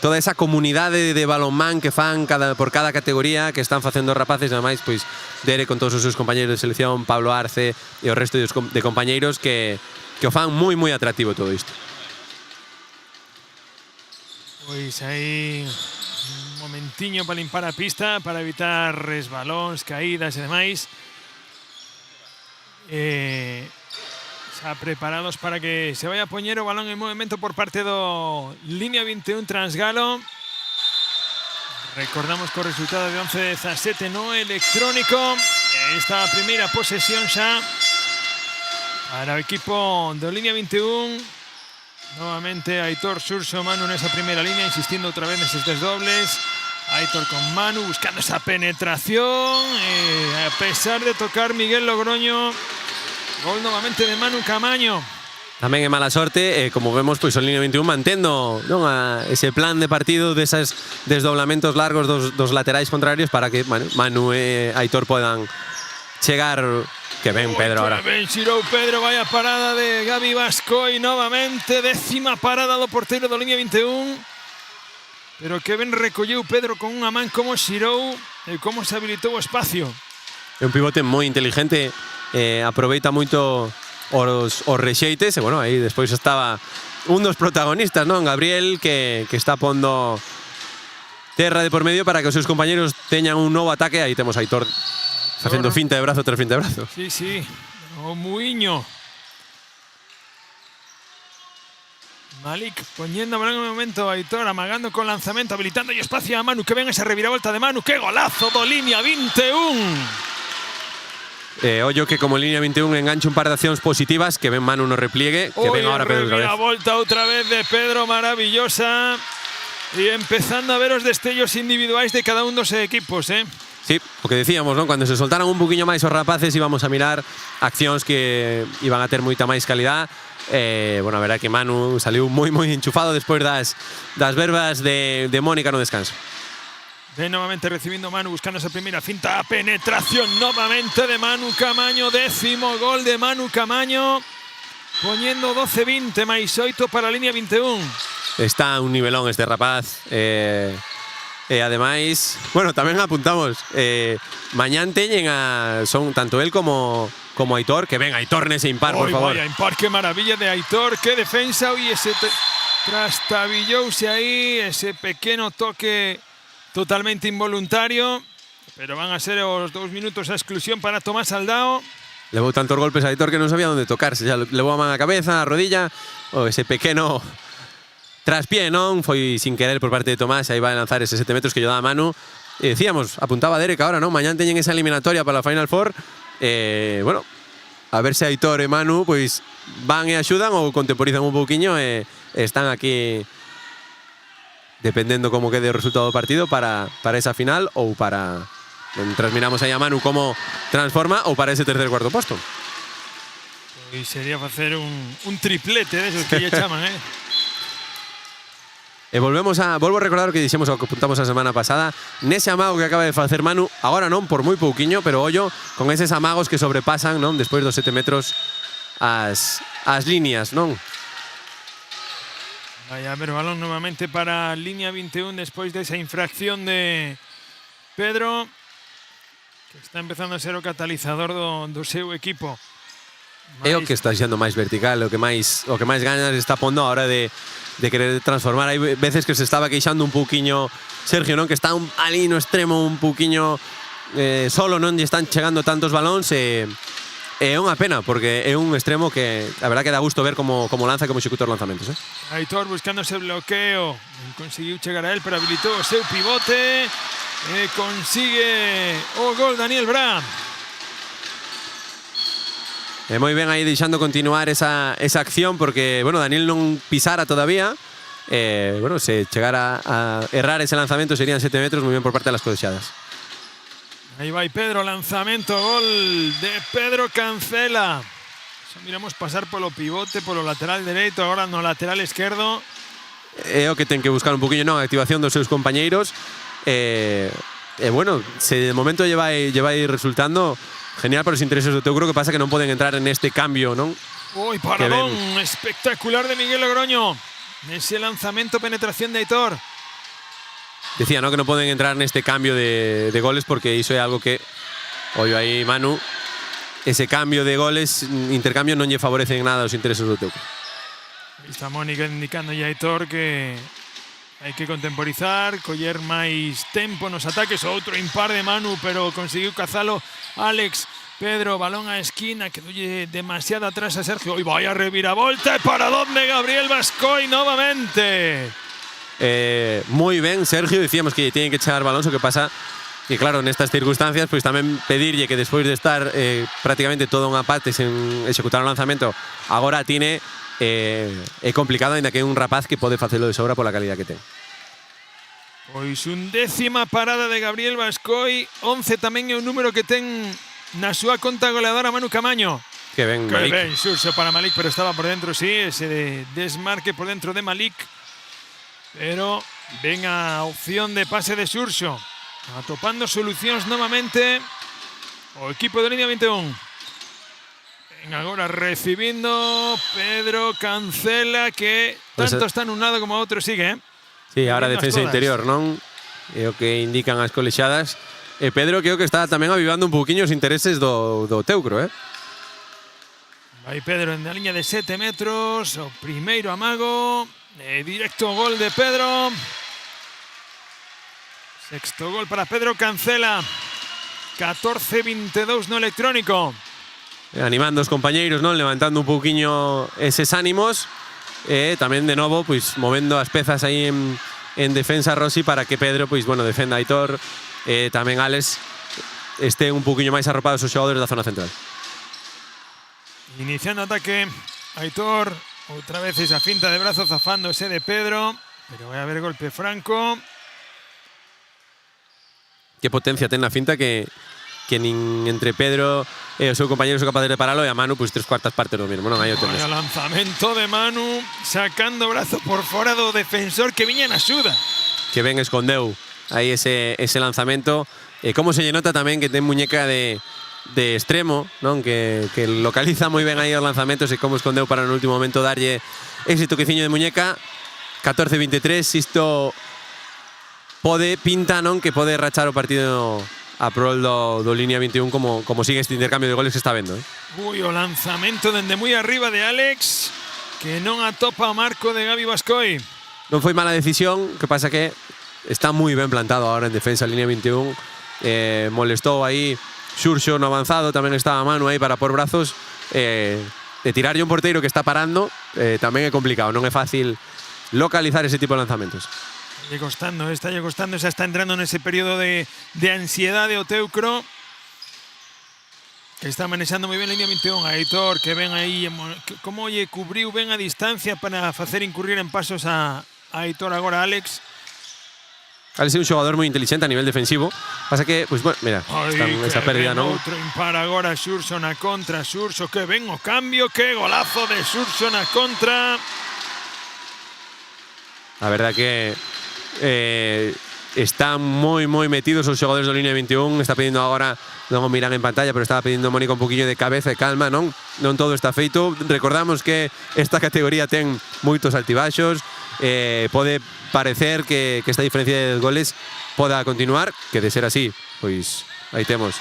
toda esa comunidade de balonmán que fan por cada categoría que están facendo os rapaces, ademais, pois Derek con todos os seus compañeiros de selección, Pablo Arce e o resto de compañeiros que o fan moi atractivo todo isto. Pois aí un momentiño para limpar a pista, para evitar resbalóns, caídas e demais. Xa preparados para que se vaya a poñer o balón en movimento por parte do Línea 21 Transgalo. Recordamos co resultado de 11-17 no electrónico. Esta primeira posesión xa para o equipo do Línea 21. Novamente Aitor Surso, Manu nesa primeira línea, insistindo outra vez neses desdobles. Aitor con Manu buscando esa penetración. A pesar de tocar Miguel Logroño, gol novamente de Manu Camaño. Tamén é mala sorte, como vemos, pois o Línea 21 mantendo, non, ese plan de partido deses desdoblamentos largos dos laterais contrarios para que Manu e Aitor podan chegar. Que ben Pedro ahora. Ben xirou Pedro, vaya parada de Gabi Bascoi novamente, 10ª parada do porteiro do Línea 21. Pero que ben recolleu Pedro con unha man, como xirou e como se habilitou o espacio. É un pivote moi inteligente, aproveita moito os rexeites, e bueno, aí despois estaba un dos protagonistas, non? Gabriel, que está pondo terra de por medio para que os seus compañeros teñan un novo ataque. Aí temos a Aitor facendo finta de brazo tras finta de brazo. Sí, o Muiño. Malik poniendo balón en el momento, Aitor amagando con lanzamento, habilitando y espacio a Manu, que ven esa reviravolta de Manu, ¡qué golazo do Línea 21! Ollo que como Línea 21 engancha un par de accións positivas, que ven Manu no repliegue, que ven ahora Pedro outra vez. Volta outra vez de Pedro, maravillosa. E empezando a ver os destellos individuais de cada un dos equipos, Sí, o que decíamos, non? Cuando se soltaran un poquinho máis os rapaces íbamos a mirar accións que iban a ter moita máis calidad. Bueno, a verdade que Manu saliu moi enchufado despois das verbas de Mónica no descanso. Ven novamente recibiendo Manu, buscando esa primeira finta, penetración novamente de Manu Camaño, 10º gol de Manu Camaño, poniendo 12-20 máis 8 para a Línea 21. Está un nivelón este rapaz. E ademais, bueno, tamén apuntamos, mañán teñen son tanto él como Aitor, que ven Aitor nese impar, por favor. Vaya impar, qué maravilla de Aitor, qué defensa, e ese trastabillouse aí, ese pequeno toque totalmente involuntario, pero van a ser os 2 minutos a exclusión para Tomás Aldao. Levou tantos golpes a Aitor que non sabía onde tocarse, xa levou a man a cabeza, a rodilla, o ese pequeno traspié, non? Foi sin querer por parte de Tomás, aí vai a lanzar ese 7 metros que lle dá a Manu. decíamos, apuntaba Derek ahora, ¿no? Mañana teñen esa eliminatoria para la Final Four. Bueno, a ver se Aitor e Manu pois van e axudan ou contemporizan un pouquiño e están aquí dependendo como quede o resultado do partido para esa final ou para, mientras miramos aí a Manu como transforma, ou para ese tercer e cuarto posto. Pois sería facer un triplete desos que lle chaman, E volvo a recordar o que dixemos, o que apuntamos a semana pasada, nese amago que acaba de facer Manu, agora non por moi pouquiño, pero ollo con eses amagos que sobrepasan, non, despois dos 7 metros as líneas, non? Vai a ver o balón novamente para línea 21 despois desa infracción de Pedro, que está empezando a ser o catalizador do seu equipo. É o que está sendo máis vertical, o que máis ganas está pondo a hora de querer transformar. Hai veces que se estaba queixando un pouquiño Sergio, non? Que está ali no extremo un pouquiño solo, non lle están chegando tantos balóns e é unha pena, porque é un extremo que a verdad que dá gusto ver como lanza, como executa os lanzamentos. Aitor buscando ese bloqueo, conseguiu chegar a él, pero habilitou o seu pivote e consigue o gol Daniel Bram. E moi ben aí deixando continuar esa acción, porque, bueno, Daniel non pisara todavía. Bueno, se chegara a errar ese lanzamento serían 7 metros, moi ben por parte das colexadas. Aí vai Pedro, lanzamento, gol de Pedro Cancela. Xa miramos pasar polo pivote, polo lateral dereito, agora no lateral esquerdo. É o que ten que buscar un poquinho, non, a activación dos seus compañeiros. Bueno, se de momento lle vai resultando genial para os intereses do teu grupo, que pasa que non poden entrar en este cambio, non? Ui, paradón espectacular de Miguel Logroño. Ese lanzamento, penetración de Aitor. Decía, ¿no?, que non poden entrar neste cambio de goles, porque iso é algo que, ollo aí Manu, ese cambio de goles, intercambio non lle favorece en nada os intereses do teu grupo. Está Mónica indicando a Aitor que hai que contemporizar, coller máis tempo nos ataques. Outro impar de Manu, pero conseguiu cazalo Alex. Pedro, balón a esquina, quedoulle demasiado atrás a Sergio. E vai a reviravolta, e para donde Gabriel Bascoy novamente. Moi ben, Sergio, dicíamos que tienen que chegar balón, o que pasa que, claro, nestas circunstancias, pois tamén pedirlle que despois de estar prácticamente toda unha parte sen executar o lanzamento, agora tiene é complicado, ainda que é un rapaz que pode facelo de sobra pola calidad que ten. Pois 11ª parada de Gabriel Bascoy, 11 tamén é un número que ten na súa conta goleadora Manu Camaño. Que ben, Malik. Que ben, Xurxo para Malik, pero estaba por dentro, sí, ese desmarque por dentro de Malik. Pero ven a opción de pase de Xurxo, atopando solucións novamente o equipo de línea 21. Ven agora recibindo Pedro Cancela, que tanto está nun lado como a outro sigue, Sí, ahora defensa interior, non? É o que indican as colexadas. Pedro creo que está tamén avivando un pouquiño os intereses do Teucro, Vai Pedro en la línea de 7 metros, o primeiro amago, directo gol de Pedro. Sexto gol para Pedro Cancela. 14-22 no electrónico. Animando os compañeiros, non? Levantando un pouquiño eses ánimos. Tamén de novo, pois movendo as pezas aí en defensa Rossi para que Pedro, pois bueno, defenda a Aitor, tamén Alex este un pouquiño máis arropados os xogadores da zona central. Iniciando ataque Aitor, outra vez esa finta de brazo zafándose de Pedro, pero vai haber golpe franco. Que potencia ten na finta que nin entre Pedro e o seu compañeiro son capaces de paralo, e a Manu pois 3/4 partes do mesmo, non? Aí o temos. O lanzamento de Manu sacando brazo por fora do defensor que viña na axuda. Que ben escondeu aí ese lanzamento. Como se lle nota tamén que ten muñeca de extremo, non? Que localiza moi ben aí os lanzamentos, e como escondeu para no último momento darlle ese toqueciño de muñeca. 14-23, isto pinta, non? Que pode rachar o partido a prol do línea 21 como sigue este intercambio de goles que está vendo. Ui, o lanzamento dende moi arriba de Alex, que non atopa o marco de Gabi Bascoy. Non foi mala decisión, que pasa que está moi ben plantado agora en defensa línea 21. Molestou aí Xurxo no avanzado, tamén estaba Manu aí para por brazos. De tirarlle un porteiro que está parando tamén é complicado, non é fácil localizar ese tipo de lanzamentos. Está costando, xa está entrando nese período de ansiedade o Teucro, que está manexando moi ben a línea 21. Aitor, que ven aí, como lle cubriu ben a distancia para facer incurrir en pasos a Aitor agora, Alex. Alex é un xogador moi inteligente a nivel defensivo. Pasa que, pues, bueno, mira, esa pérdida, non? Outro impar agora, Xurxo na contra, Xurxo que ven o cambio, que golazo de Xurxo na contra. A verdad que están moi metidos os xogadores da línea 21. Está pedindo agora, non o miran en pantalla, pero estaba pedindo Mónica un poquinho de cabeza e calma, non todo está feito. Recordamos que esta categoría ten moitos altibaixos. Pode parecer que esta diferencia de goles poda continuar, que de ser así, pois aí temos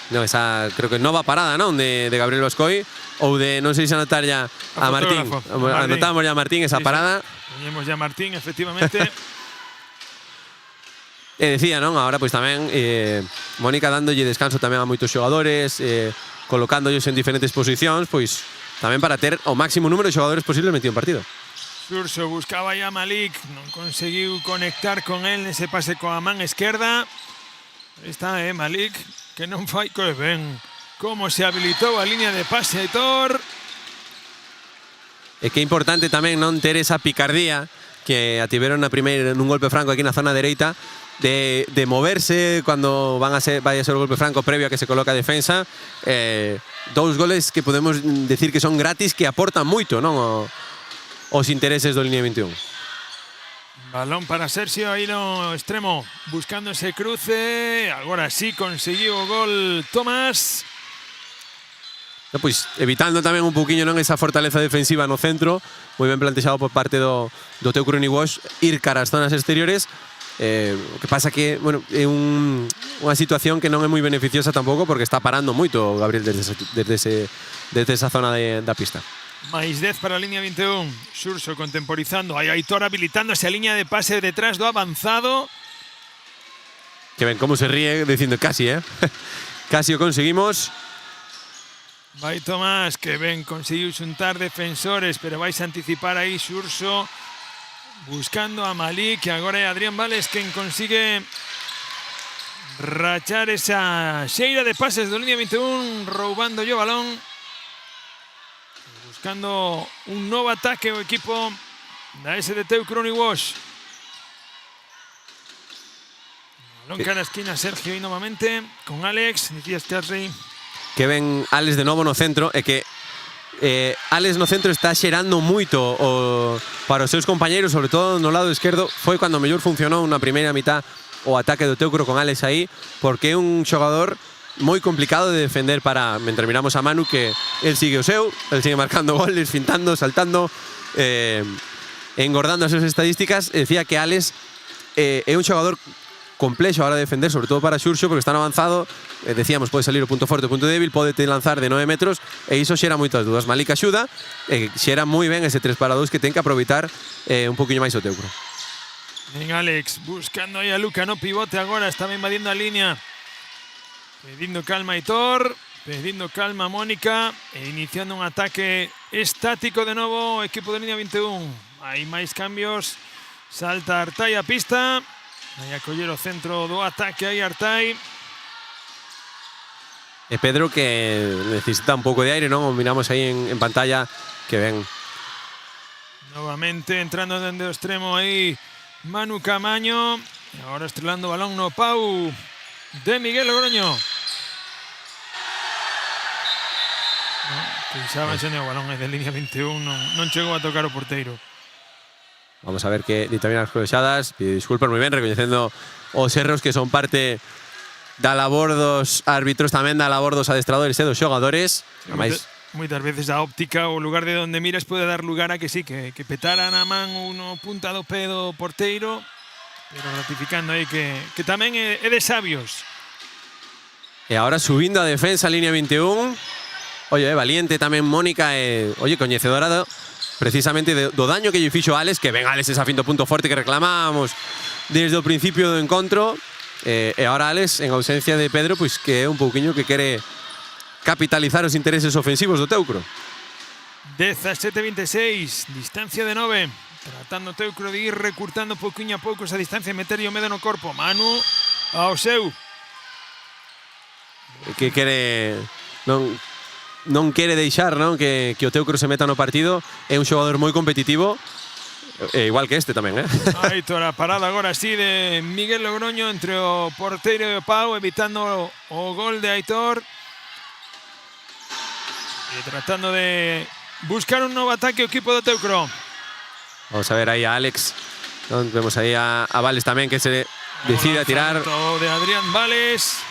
esa, creo que nova parada, non, de Gabriel Bascoi, ou de, non sei se anotar ya a Martín. Anotamos ya a Martín esa parada. Teníamos ya a Martín, efectivamente. Decía, non? Ahora pois tamén Mónica dándolle descanso tamén a moitos xogadores, colocándolos en diferentes posicións, pois tamén para ter o máximo número de xogadores posible metido en partido. Xurxo buscaba ya a Malik, non conseguiu conectar con él nese pase coa man esquerda. Está Malik, que non fai que ben como se habilitou a línea de pase Aitor. E que é importante tamén non ter esa picardía que ativeron na primeira nun golpe franco aquí na zona dereita, de moverse cando vaya a ser o golpe franco previo a que se coloca a defensa. Dous goles que podemos decir que son gratis, que aportan moito, non, os intereses do línea 21. Balón para Sergio aí no extremo, buscando ese cruce. Agora sí conseguiu o gol Tomás. Pois evitando tamén un poquinho, non, esa fortaleza defensiva no centro, moi ben plantexado por parte do Teucro Uniwash, ir cara ás zonas exteriores. O que pasa que, bueno, é unha situación que non é moi beneficiosa tampouco, porque está parando moito Gabriel desde esa zona da pista. Máis 10 para a línea 21. Xurxo contemporizando. Aí Aitor habilitándose a línea de pase detrás do avanzado. Que ven como se ríe dicindo casi, casi o conseguimos. Vai Tomás, que ben conseguiu xuntar defensores, pero vais a anticipar aí Xurxo. Buscando a Malik, que agora é Adrián Vales quen consigue rachar esa xeira de pases do línea 21, roubando o balón. Buscando un novo ataque o equipo da SD Teucro Uniwash. Balón cara a esquina, Sergio aí novamente con Alex, decías Charly. Que ven Alex de novo no centro, e que Alex no centro está xerando moito para os seus compañeiros, sobre todo no lado esquerdo. Foi cando mellor funcionou na primeira mitad o ataque do Teucro con Alex aí, porque é un xogador moi complicado de defender para, mentre miramos a Manu, que el sigue o seu, el sigue marcando goles, fintando, saltando, engordando as súas estadísticas. Decía que Alex é un xogador complexo a hora de defender, sobre todo para Xurxo, porque está no avanzado. Decíamos, pode salir o punto forte, o punto débil, pode te lanzar de 9 metros, e iso xera moitas dúdas. Malik axuda, xera moi ben ese 3-2 que ten que aproveitar un poquinho máis o Teucro. Ben, Alex, buscando aí a Luca no pivote agora, estaba invadindo a línea. Pedindo calma Aitor, pedindo calma Mónica, e iniciando un ataque estático de novo o equipo de línea 21. Hai máis cambios, salta Artai a pista, hai a coller o centro do ataque aí Artai. E Pedro, que necesita un pouco de aire, non? O miramos aí en pantalla, que ven. Novamente entrando dende o extremo aí Manu Camaño, e agora estrelando o balón no pau de Miguel Logroño. Pensaba en o balón é de línea 21, non chegou a tocar o porteiro. Vamos a ver que dictaminan as cruzadas. Pide disculpas moi ben, recoñecendo os erros que son parte da labor dos árbitros, tamén da labor dos adestradores e dos xogadores. Moitas veces a óptica, o lugar de onde miras, pode dar lugar a que sí, que petaran a man uno punta do pé do porteiro, pero ratificando aí que tamén é de sabios. E agora subindo a defensa, línea 21. Oye, valiente tamén Mónica, oye, coñecedora precisamente do daño que lle fixo Alex, que ven Alex esa fin do punto forte que reclamábamos desde o principio do encontro. E agora Alex, en ausencia de Pedro, pois que é un pouquiño que quere capitalizar os intereses ofensivos do Teucro. 17-26, distancia de 9. tratando Teucro de ir recurtando pouquiño a pouco esa distancia e meter o medo no corpo. Manu ao seu. Que quere non quere deixar, non, que o Teucro se meta no partido. É un xogador moi competitivo, igual que este tamén, Aitor, a parada agora sí de Miguel Logroño entre o porteiro e o Pau, evitando o gol de Aitor. E tratando de buscar un novo ataque o equipo do Teucro. Vamos a ver aí a Alex. Vemos aí a Vales tamén, que se decide a tirar. O de Adrián Vales.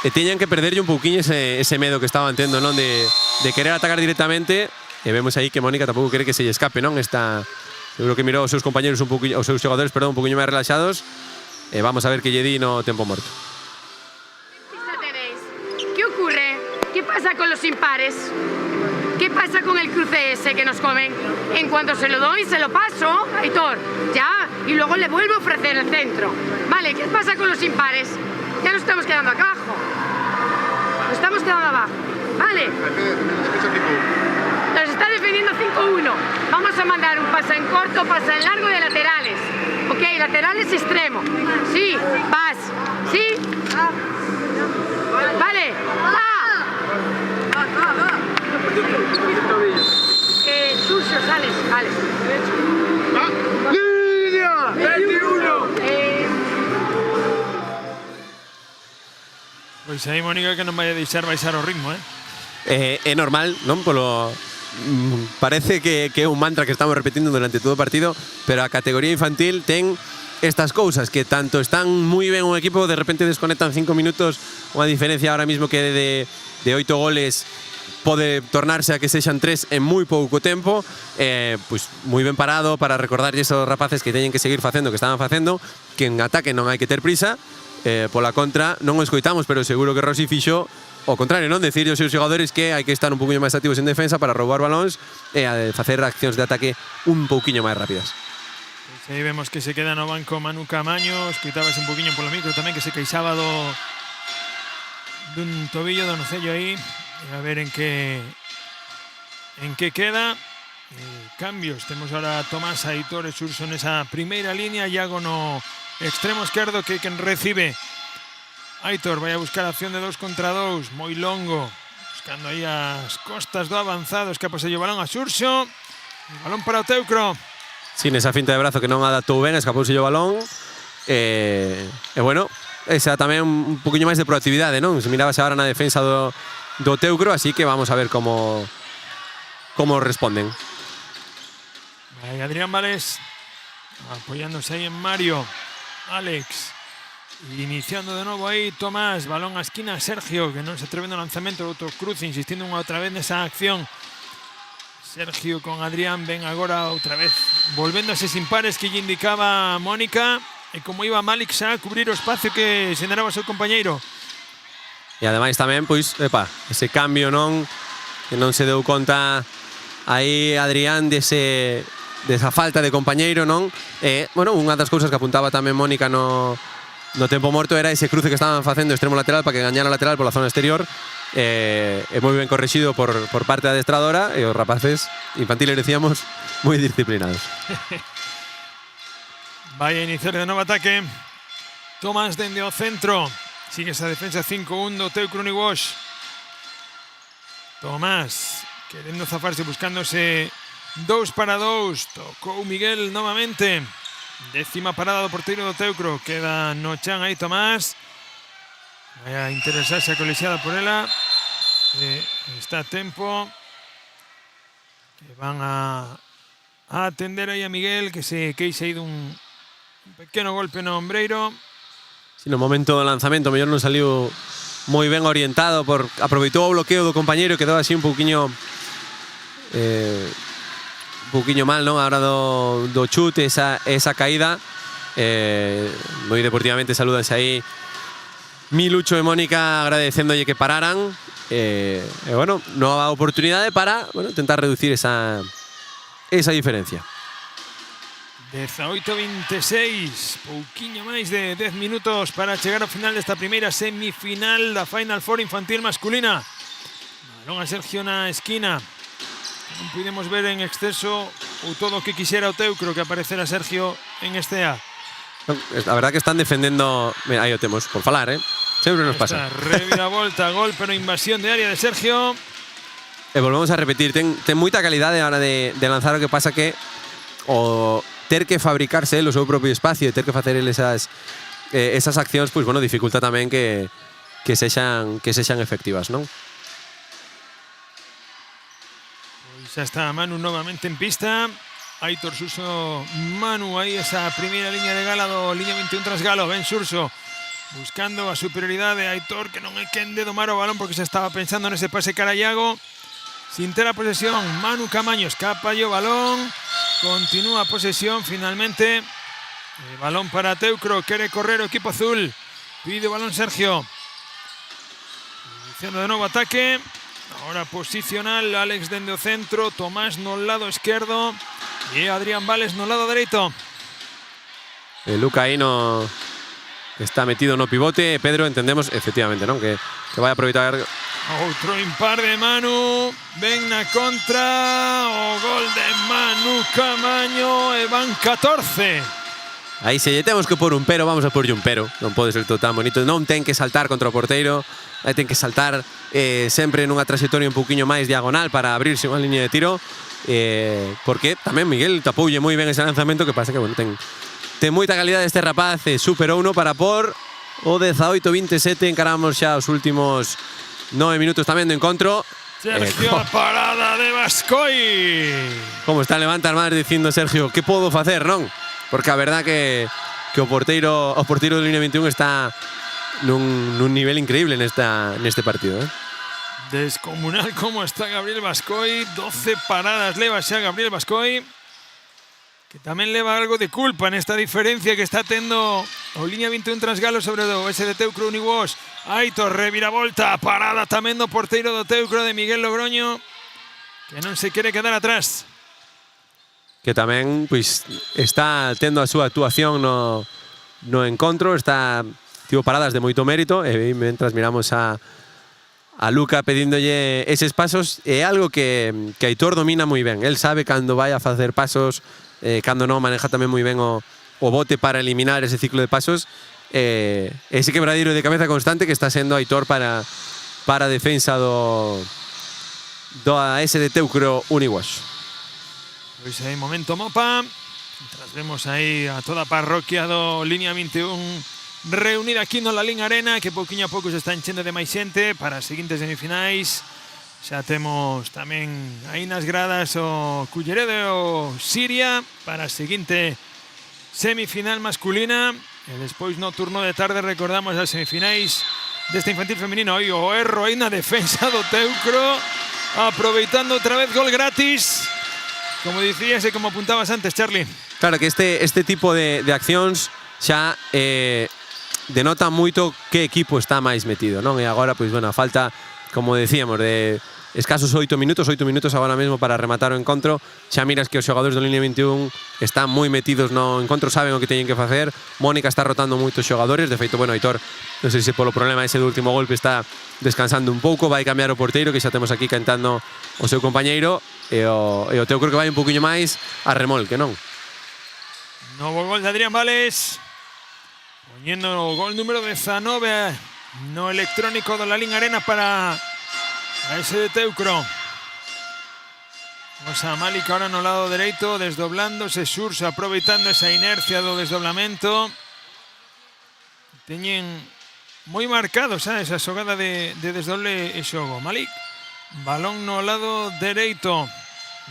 E teñan que perderlle un pouquiño ese medo que estaban tendo, non, de querer atacar directamente. E vemos aí que Mónica tampouco quere que se lle escape, non? Seguro que mirou os seus compañeros un pouquiño, os seus xogadores, perdón, un pouquiño máis relaxados. E vamos a ver que lle di no tempo morto. ¿Qué ocurre? ¿Qué pasa con los impares? ¿Qué pasa con el cruce ese que nos comen? En cuanto se lo doy, se lo paso, Aitor, ya, y luego le vuelvo a ofrecer el centro. Vale, ¿qué pasa con los impares? Ya nos estamos quedando acá abajo. Nos estamos quedando abajo. Vale. Nos está defendiendo 5-1. Vamos a mandar un pase en corto, pase en largo de laterales. Ok, laterales extremo. Sí, vas. Sí. Vale. Sucios, Alex. ¡Línea! 21. Pois aí, Mónica, que non vai a deixar baixar o ritmo, É normal, non? Parece que é un mantra que estamos repetindo durante todo o partido, pero a categoría infantil ten estas cousas que tanto están moi ben un equipo, de repente desconectan 5 minutos, unha diferencia ahora mismo que de 8 goles pode tornarse a que sexan 3 en moi pouco tempo. Pois moi ben parado para recordarlle esos rapaces que teñen que seguir facendo o que estaban facendo, que en ataque non hai que ter prisa. Pola contra, non o escoitamos, pero seguro que Rossi fixo o contrario, non? Decir aos seus xogadores que hai que estar un pouquiño máis activos en defensa para roubar balóns e facer accións de ataque un pouquiño máis rápidas. Pois aí vemos que se queda no banco Manu Camaño, escoitabas un pouquiño polo micro tamén que se queixaba dun tobillo, do nocello aí. A ver en que queda. Cambios, temos ahora a Tomás, Aitor e Xurxo nesa primeira línea, Iago no extremo esquerdo, que quen recibe. Aitor vai a buscar a acción de 2 contra 2, moi longo, buscando aí as costas do avanzado, escapase o balón a Xurxo, balón para o Teucro. Sin esa finta de brazo que non adaptou ben, escapouse o balón. E bueno, esa tamén un poquinho máis de proactividade, non? Se mirabase agora na defensa do Teucro, así que vamos a ver como responden. Aí Adrián Vales apoiándose aí en Mario. Alex iniciando de novo aí Tomás, balón a esquina Sergio, que non se atreve no lanzamento, outro cruce, insistindo unha outra vez nesa acción. Sergio con Adrián, ven agora outra vez volvendo a eses impares que lle indicaba Mónica, e como iba Malik xa a cubrir o espacio que xeneraba o seu compañeiro. E ademais tamén, pois, ese cambio, non? Que non se deu conta aí Adrián desa falta de compañeiro, non? Bueno, unha das cousas que apuntaba tamén Mónica no tempo morto era ese cruce que estaban facendo extremo lateral para que gañara lateral pola zona exterior. Moi ben correxido por parte da adestradora, e os rapaces infantiles, decíamos, moi disciplinados. Vai a iniciar de novo ataque Tomás dende o centro. Sigue esa defensa 5-1 do Teucro Uniwash. Tomás querendo zafarse, buscándose 2 para 2. Tocou Miguel novamente. 10ª parada do porteiro do Teucro. Queda no chan aí Tomás. Vai a interesarse a colexiada por ela. Está a tempo. Que van a atender aí a Miguel, que se queixa aí dun pequeno golpe no ombreiro. Si no momento do lanzamento mellor non saliu moi ben orientado, aproveitou o bloqueo do compañeiro e quedou así un pouquiño mal, non? A hora do chute, esa caída. Moi deportivamente salúdanse aí Milucho e Mónica agradecéndolle que pararan. Bueno, nova oportunidade para tentar reducir esa diferencia. 18-26, pouquiño máis de 10 minutos para chegar ao final desta primeira semifinal da Final Four infantil masculina. Balón a Sergio na esquina. Non pudemos ver en exceso ou todo o que quixera o Teucro que aparecera Sergio en este A. La verdad que están defendendo. Mira, aí o temos, por falar, sempre nos pasa. Reviravolta, gol, pero invasión de área de Sergio. E volvemos a repetir, ten moita calidade a hora de lanzar, o que pasa que o ter que fabricarse el o seu propio espacio e ter que facer el esas accións, pois bueno, dificulta tamén que sexan efectivas, non? Pois xa está Manu novamente en pista. Aitor Suso, Manu, aí esa primeira liña de Gala do liña 21 tras Galo. Ben Surso buscando a superioridade. Aitor que non é quen de domar o balón porque se estaba pensando nese pase cara a Iago. Sin ter a posesión, Manu Camaño escapa o balón. Continúa a posesión finalmente. El balón para Teucro, quere correr o equipo azul. Pide o balón Sergio. Iniciando de novo ataque. Ahora posicional, Alex dende o centro, Tomás no lado esquerdo e Adrián Vales no lado dereito. Luca aí no está metido no pivote. Pedro, entendemos efectivamente, non? Que vai aproveitar. Outro impar de Manu. Ven na contra. O gol de Manu Camaño e van 14. Aí se lle temos que pôr un pero, vamos a porlle un pero. Non pode ser todo tan bonito. Non ten que saltar contra o porteiro. Ten que saltar sempre nunha trayectoria un pouquiño máis diagonal para abrirse unha línea de tiro. Porque tamén Miguel tapoulle moi ben ese lanzamento, que pasa que bueno, ten moita calidade este rapaz. Superou uno para por o 18-27. Encaramos xa os últimos 9 minutos tamén do encontro. Sergio, parada de Bascoi. Como está a levantar máis dicindo Sergio, que podo facer, non? Porque a verdad que o porteiro do línea 21 está nun nivel increíble neste partido. Descomunal como está Gabriel Bascoi. 12 paradas leva xa Gabriel Bascoi, que tamén leva algo de culpa nesta diferencia que está tendo o línea 21 tras Galo sobre o SD Teucro Uniwash. Aitor, reviravolta, parada tamén do porteiro do Teucro, de Miguel Logroño, que non se quere quedar atrás. Que tamén pois está tendo a súa actuación no encontro, está tivo paradas de moito mérito, e mentras miramos a Luca pedíndolle eses pasos, é algo que Aitor domina moi ben. El sabe cando vai a facer pasos, cando non, maneja tamén moi ben o bote para eliminar ese ciclo de pasos. Ese quebradiro de cabeza constante que está sendo Aitor para a defensa do SD Teucro Uniwash. Pois aí momento mopa. Tras vemos aí a toda a parroquia do línea 21 reunida aquí no Lalín Arena, que pouquiño a pouco se está enchendo de máis xente para as seguintes semifinais. Xa temos tamén aí nas gradas o Culleredo e o Siria para a seguinte semifinal masculina. E despois no turno de tarde recordamos as semifinais deste infantil femenino. Aí o erro aí na defensa do Teucro, aproveitando outra vez gol gratis. Como dicías e como apuntabas antes, Charlie. Claro que este tipo de accións xa denota moito que equipo está máis metido, non? E agora, pois, bueno, a falta, como decíamos, de escasos 8 minutos agora mesmo para rematar o encontro. Xa miras que os xogadores do línea 21 están moi metidos no encontro, saben o que teñen que facer. Mónica está rotando moitos xogadores. De feito, bueno, Aitor, non sei se polo problema ese do último golpe está descansando un pouco, vai cambiar o porteiro, que xa temos aquí cantando o seu compañeiro, e o Teucro que vai un poquinho máis a remolque, non? Novo gol de Adrián Vales, poñendo o gol número 19 no electrónico do Lalín Arena para a SD Teucro. Vamos a Malik ahora no lado dereito, desdoblándose, Surso aproveitando esa inercia do desdoblamento. Teñen moi marcado esa xogada de desdoble e xogo. Malik, balón no lado dereito.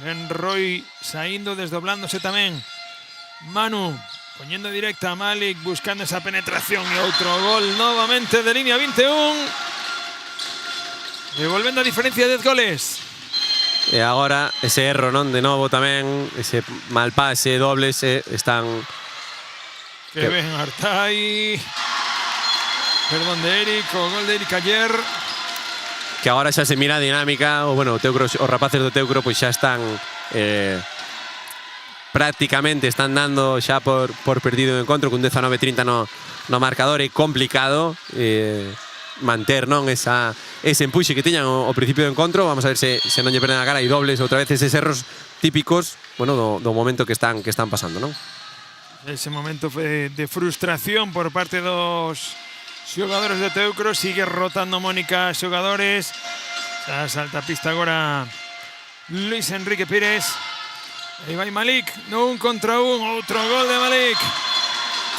Ben Roy saindo, desdoblándose tamén. Manu poñendo directa a Malik, buscando esa penetración, e outro gol novamente de línea 21. Devolvendo a diferencia de 10 goles. E agora ese erro, non? De novo tamén, ese mal pase, dobles, están... Que ben Artai. Perdón de Eric, o gol de Eric ayer. Que agora xa se mira a dinámica, o bueno, os rapaces do Teucro pois xa están prácticamente están dando xa por perdido o encontro, con 19-30 no marcador, é complicado, e manter non ese empuxe que tiñan ao principio do encontro. Vamos a ver se non lle perden a cara e dobles outra vez eses erros típicos, bueno, do momento que están pasando, non? Ese momento de frustración por parte dos xogadores de Teucro. Sigue rotando Mónica xogadores. Xa salta a pista agora Luis Enrique Pires. Aí vai Malik, no 1 contra 1, outro gol de Malik.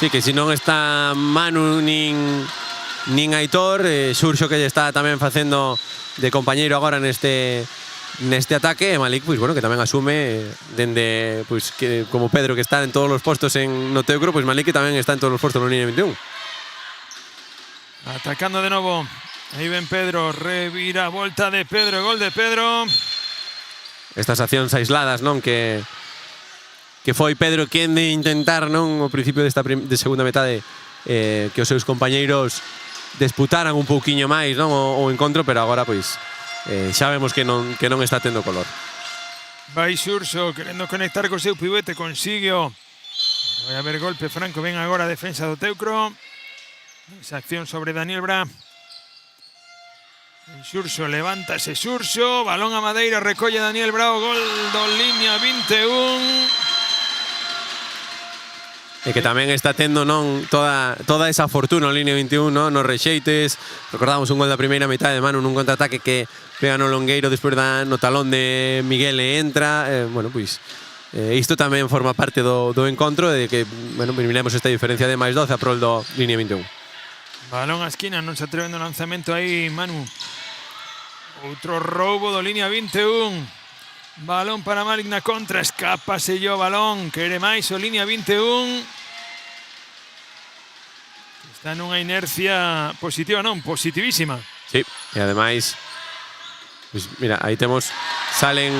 Sí, que se non está Manu nin Aitor, Xurxo que lle está tamén facendo de compañeiro agora neste ataque, e Malik, pois bueno, que tamén asume dende, pois que como Pedro que está en todos os postos no Teucro, pois Malik que tamén está en todos os postos no línea 21. Atacando de novo. Aí ven Pedro, revira volta de Pedro, gol de Pedro. Estas accións aisladas, non, que foi Pedro quen de intentar, non, ao principio de segunda metade que os seus compañeiros disputaran un pouquiño máis, non, o encontro, pero agora pois xa vemos que non está tendo color. Vai Xurxo querendo conectar co seu pivete, consiguió. Vai haber golpe franco, ven agora a defensa do Teucro. Esa acción sobre Daniel Bra. Xurxo, levántase Xurxo, balón a Madeira, recolle Daniel Bravo, gol do línea 21. E que tamén está tendo, non, toda esa fortuna en línea 21, non, nos rexeites. Recordamos un gol da primeira metade de Manu nun contraataque que pega no longueiro despois no talón de Miguel e entra. Bueno, pois isto tamén forma parte do encontro, de que, bueno, miremos esta diferencia de máis 12 a prol do línea 21. Balón a esquina, non se atreve no lanzamento aí Manu. Outro roubo do línea 21. Balón para Malik na contra, escápase yo balón, quere máis o línea 21. Está nunha inercia positiva, non, positivísima. Sí, e ademais, pues mira, aí salen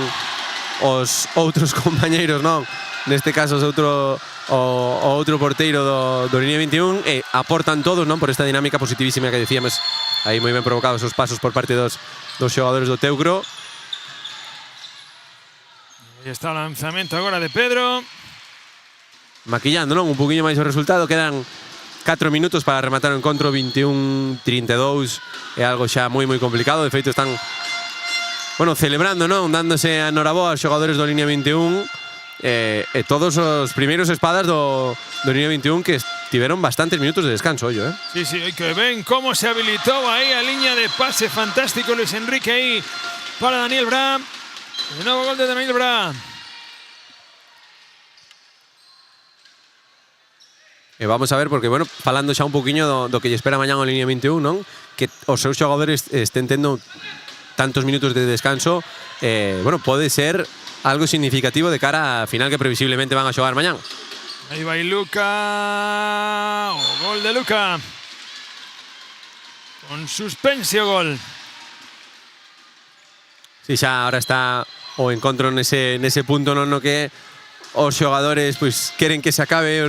os outros compañeiros, non? Neste caso o outro porteiro do línea 21 e aportan todos, non, por esta dinámica positivísima que decíamos. Aí moi ben provocados os pasos por parte dos xogadores do Teucro. Aí está o lanzamento agora de Pedro. Maquillando, non, un poquinho máis o resultado. Quedan 4 minutos para rematar o encontro. 21-32 é algo xa moi complicado. De feito están, bueno, celebrando, non, dándose a noraboa aos xogadores do línea 21 e todos os primeiros espadas do línea 21 que tiveron bastantes minutos de descanso, ollo, Sí, que ven cómo se habilitó aí a liña de pase fantástico Luis Enrique aí para Daniel Bra. De novo gol de Daniel Bra. E vamos a ver, porque, bueno, falando xa un poquinho do que lle espera mañán o línea 21, non? Que os seus xogadores estén tendo tantos minutos de descanso, bueno, pode ser algo significativo de cara a final que previsiblemente van a xogar mañán. Aí vai Luca, o gol de Luca. Con suspense o gol. Si, xa ahora está o encontro nese punto no que os xogadores pois queren que se acabe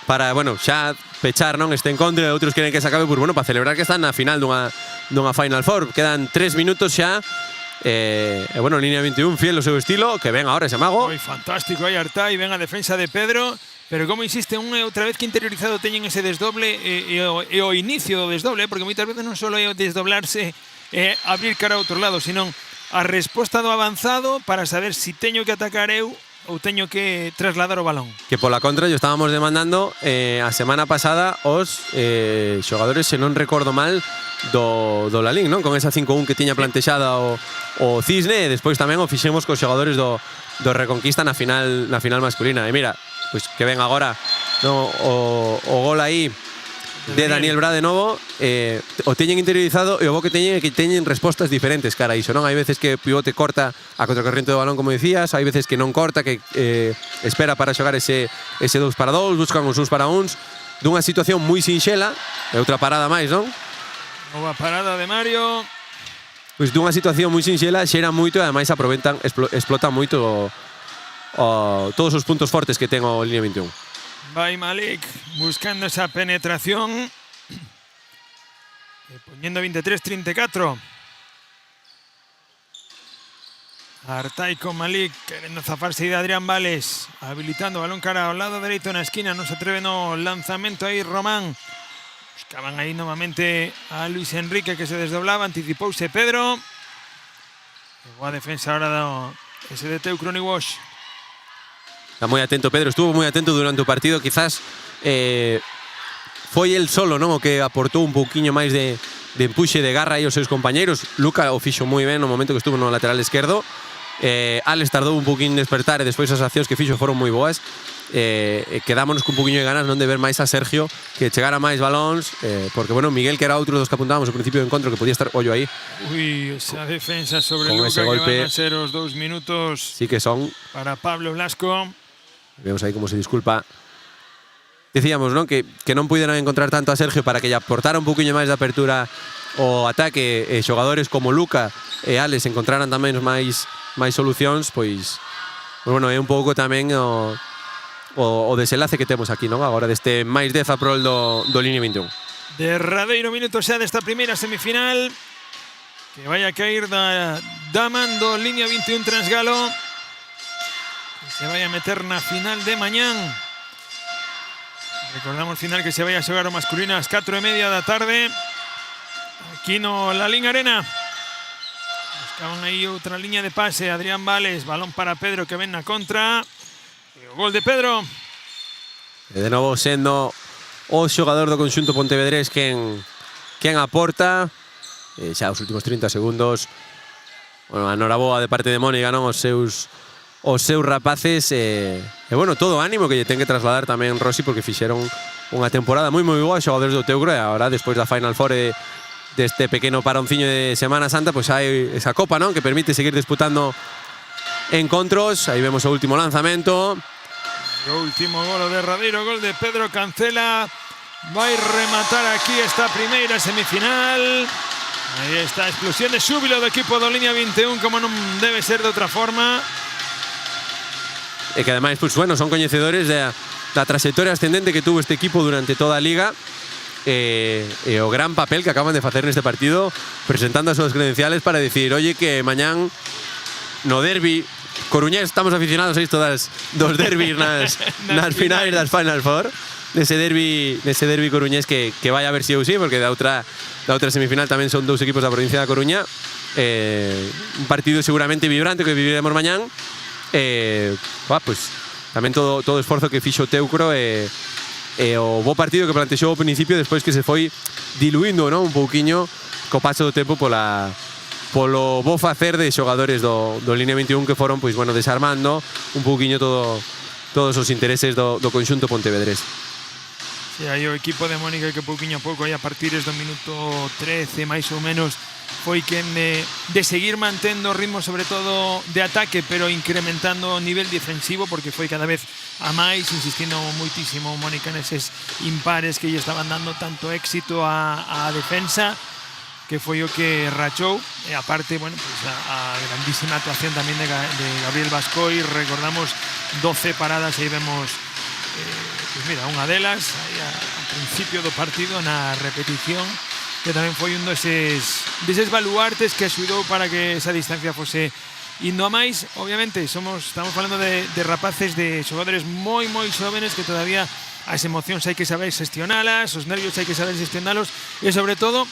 para, bueno, xa pechar, non, este encontro, e outros queren que se acabe, pois, bueno, para celebrar que están na final dunha Final Four. Quedan 3 minutos xa. Bueno, línea 21 fiel ao seu estilo, que ven agora ese mago. Moi fantástico aí Artai, ven a defensa de Pedro, pero como insiste unha e outra vez que interiorizado teñen ese desdoble e o inicio do desdoble, porque moitas veces non só é o desdoblarse e abrir cara a outro lado, sino a resposta do avanzado para saber si teño que atacar eu ou teño que trasladar o balón. Que pola contra, yo estábamos demandando a semana pasada os xogadores, se non recordo mal, do Lalín, non? Con esa 5-1 que tiña plantexada o Cisne, e despois tamén o fixemos cos xogadores do Reconquista na final masculina. E mira, pois que ven agora, no, o gol aí de Daniel Bra de novo, o teñen interiorizado, e o bo que teñen é que teñen respostas diferentes cara a iso, non? Hai veces que o pivote corta a contracorrente do balón, como decías, hai veces que non corta, que espera para xogar ese 2-2, buscan uns 1-1, dunha situación moi sinxela, e outra parada máis, non? Nova parada de Mario. Pois dunha situación moi sinxela, xera moito e ademais explotan moito todos os puntos fortes que ten o línea 21. Vai Malik buscando esa penetración, poniendo 23-34. Artai con Malik querendo zafarse de Adrián Vales, habilitando balón cara ao lado dereito na esquina, non se atreve no lanzamento aí Román. Buscaban aí novamente a Luis Enrique, que se desdoblaba, anticipouse Pedro. Boa defensa ahora ese de Teucro Uniwash. Está moi atento Pedro, estuvo moi atento durante o partido, quizás foi el solo, non, o que aportou un pouquiño máis de empuxe, de garra aí aos seus compañeiros. Luca o fixo moi ben no momento que estuvo no lateral esquerdo. Alex tardou un pouquinho en despertar e despois as accións que fixo foron moi boas. Quedámonos con un pouquinho de ganas non de ver máis a Sergio, que chegara máis balóns, porque bueno, Miguel, que era outro dos que apuntábamos ao principio do encontro, que podía estar, ollo aí. Ui, esa defensa sobre con Luca, ese golpe, que van a ser os 2 minutos sí que son para Pablo Blasco. Vemos aí como se disculpa. Decíamos, non, que non puderan encontrar tanto a Sergio para que lle aportara un pouquinho máis de apertura ao ataque, xogadores como Luca e Alex encontraran tamén máis solucións, pois bueno, é un pouco tamén o desenlace que temos aquí, non? Agora deste máis 10 a prol do Línea 21. Derradeiro minuto xa desta primeira semifinal, que vai a cair da man do Línea 21 Transgalo, que se vai a meter na final de mañán. Recordamos final que se vai a xogar o masculino ás 4:30 da tarde aquí no Lalín Arena. Buscaban aí outra liña de pase, Adrián Vales, balón para Pedro, que ven na contra. E o gol de Pedro. E de novo sendo o xogador do conxunto pontevedrés quen aporta. Xa os últimos 30 segundos. Bueno, a noraboa de parte de Mónica, non, os seus rapaces, bueno, todo ánimo que lle ten que trasladar tamén Rossi, porque fixeron unha temporada moi boa os xogadores do Teucro, e agora despois da Final Four deste pequeno paronciño de Semana Santa, pois hai esa copa, non, que permite seguir disputando encontros. Aí vemos o último lanzamento. O último gol, o derradeiro gol de Pedro Cancela. Vai rematar aquí esta primeira semifinal. Aí está a explosión de xúbilo do equipo do Línea 21, como non debe ser de outra forma. E que ademais, pues, bueno, son coñecedores da trayectoria ascendente que tuvo este equipo durante toda a liga, e o gran papel que acaban de facer neste partido, presentando as súas credenciales para decir, oye, que mañán no derbi coruñés, estamos aficionados a isto dos derbis nas finais das Final Four, nese derbi coruñés que vai a ver si ou si, porque da outra semifinal tamén son 2 equipos da provincia da Coruña. Un partido seguramente vibrante que viviremos mañán. Pues, tamén todo o esforzo que fixo Teucro e o bo partido que plantexou ao principio, despois que se foi diluindo, non, un pouquiño co paso do tempo polo bo facer de xogadores do Línea 21, que foron, pois, bueno, desarmando un pouquiño todos os intereses do conxunto pontevedrés. Sí, aí o equipo de Mónica que pouquiño a pouco, aí a partir do minuto 13 máis ou menos, foi quen de seguir mantendo o ritmo, sobre todo de ataque, pero incrementando o nivel defensivo, porque foi cada vez a máis, insistindo moitísimo Mónica neses impares que lle estaban dando tanto éxito a defensa, que foi o que rachou. E aparte, bueno, pues a grandísima actuación tamén de Gabriel Bascoy. Recordamos 12 paradas, aí vemos pues mira, unha delas aí ao principio do partido, na repetición, que tamén foi un deses baluartes que axudou para que esa distancia fose indo a máis. Obviamente estamos falando de rapaces, de xogadores moi xóvenes, que todavía as emocións hai que saber xestionalas, os nervios hai que saber xestionalos, e sobre todo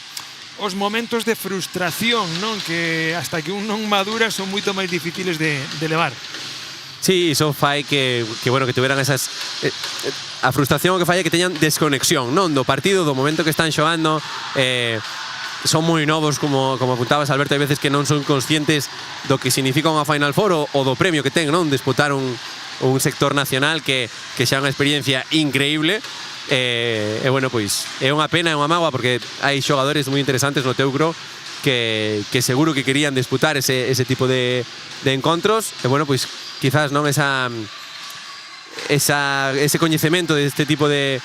os momentos de frustración, non, que hasta que un non madura son moito máis difíciles de levar. Sí, iso fai que bueno, que tuveran esas a frustración, que fai que teñan desconexión, non, do partido, do momento que están xogando. Son moi novos, como apuntabas, Alberto, hai veces que non son conscientes do que significa unha Final Four o do premio que ten, non, disputar un sector nacional, que xa é unha experiencia increíble. E bueno, pois é unha pena, é unha mágoa, porque hai xogadores moi interesantes no Teucro que seguro que querían disputar ese tipo de encontros. E bueno, pois quizás non ese coñecemento deste tipo de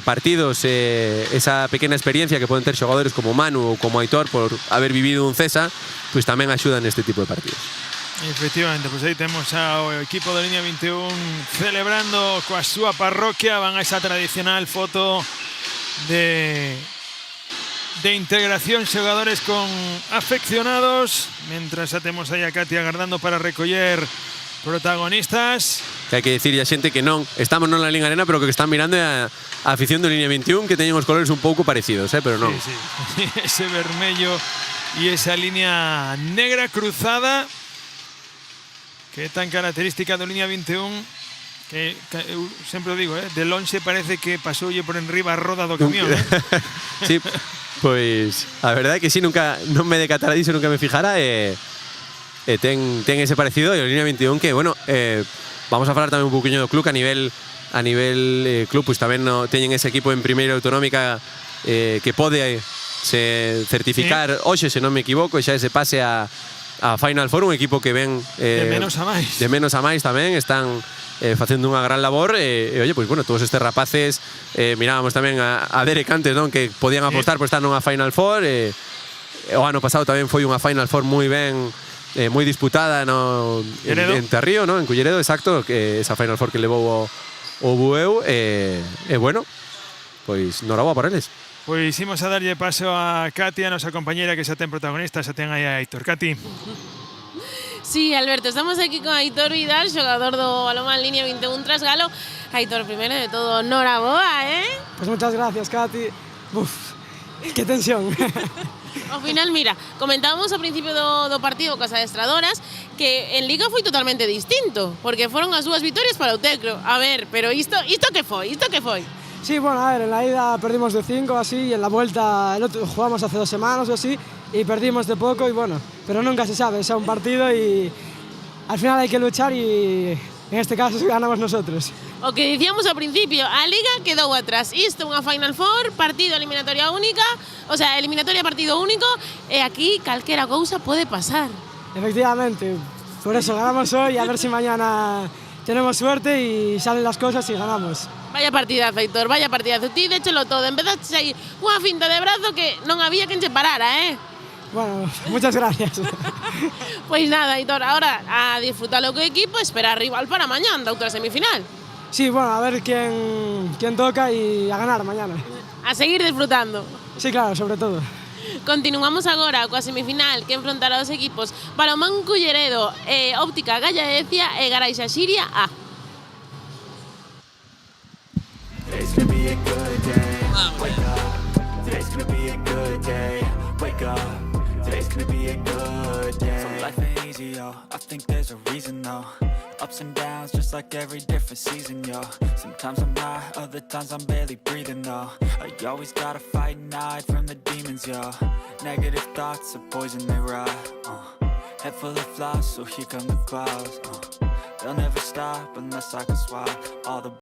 partidos, esa pequena experiencia que poden ter xogadores como Manu ou como Aitor por haber vivido un CESA, pois tamén axudan neste tipo de partidos. Efectivamente, pois aí temos ao equipo da Línea 21 celebrando coa súa parroquia. Van a esa tradicional foto de integración, xogadores con afeccionados, mentras xa temos aí a Katia agardando para recoller protagonistas. Que hai que dicir a xente que non estamos non na Liga Arena, pero que están mirando a afición do Línea 21, que teñen os colores un pouco parecidos, pero non. Sí, sí. Ese vermello y esa línea negra cruzada que é tan característica do Línea 21, que eu sempre o digo, de lonxe parece que pasoulle por enriba a roda do camión. Sí, pois a verdade é que si nunca non me decatara disso, nunca me fijara, ten ese parecido, e o Línea 21 que, bueno, vamos a falar tamén un poquinho do club, que a nivel club, pois tamén teñen ese equipo en primeira autonómica que pode se certificar hoxe, se non me equivoco, e xa ese pase a Final Four, un equipo que ven de menos a máis. De menos a máis tamén, están facendo unha gran labor, oye, pois bueno, todos estes rapaces, mirábamos tamén a Derek antes, non, que podían apostar por estar nunha Final Four, o ano pasado tamén foi unha Final Four moi ben, moi disputada en Tarrío, en Culleredo, exacto, que esa Final Four que levou o Bueu, bueno, pois noraboa por eles. Pois imos a darlle paso a Katia, a nosa compañera que xa ten protagonista, xa ten aí a Aitor. Cati. Sí, Alberto, estamos aquí con Aitor Vidal, xogador do balonmán Línea 21 Trasgalo. Aitor, primeiro de todo, noraboa, Pues muchas gracias, Katy. Uf, qué tensión. Ao final, mira, comentábamos ao principio do partido coas adestradoras que en Liga foi totalmente distinto, porque foron as dúas vitorias para o Tecro. A ver, pero isto que foi? Sí, bueno, a ver, en la ida perdimos de 5 así, y en la vuelta jugamos hace 2 semanas o así, y perdimos de poco, y bueno, pero nunca se sabe, es un partido y al final hay que luchar y en este caso ganamos nosotros. O que dicíamos ao principio, a Liga quedou atrás. Isto unha Final Four, partido eliminatoria única, o sea, eliminatoria partido único, e aquí calquera cousa pode pasar. Efectivamente, por eso ganamos hoy, a ver si mañana tenemos suerte y salen las cosas y ganamos. Vaya partidazo, Aitor, vaya partidazo. Ti déchelo todo, empezaste aí unha finta de brazo que non había quen che parara, Bueno, muchas gracias. Pois nada, Aitor, ahora a disfrutar o equipo, esperar rival para mañán da outra semifinal. Sí, bueno, a ver quién toca y a ganar mañana. A seguir disfrutando. Sí, claro, sobre todo. Continuamos agora coa semifinal que enfrontará os equipos Balonmán Culleredo, Óptica Gallaecia e Garaixa Xiria A. Today's gonna be a good day. Wake up. Today's gonna be a good day. Wake up. Today's gonna be a good day. So life ain't easy, yo. I think there's a reason, though. Ups and downs, just like every different season, yo. Sometimes I'm high, other times I'm barely breathing, though. I always gotta fight and hide from the demons, yo. Negative thoughts are poison, they rot. Head full of flies, so here come the clouds. They'll never stop unless I can swap all the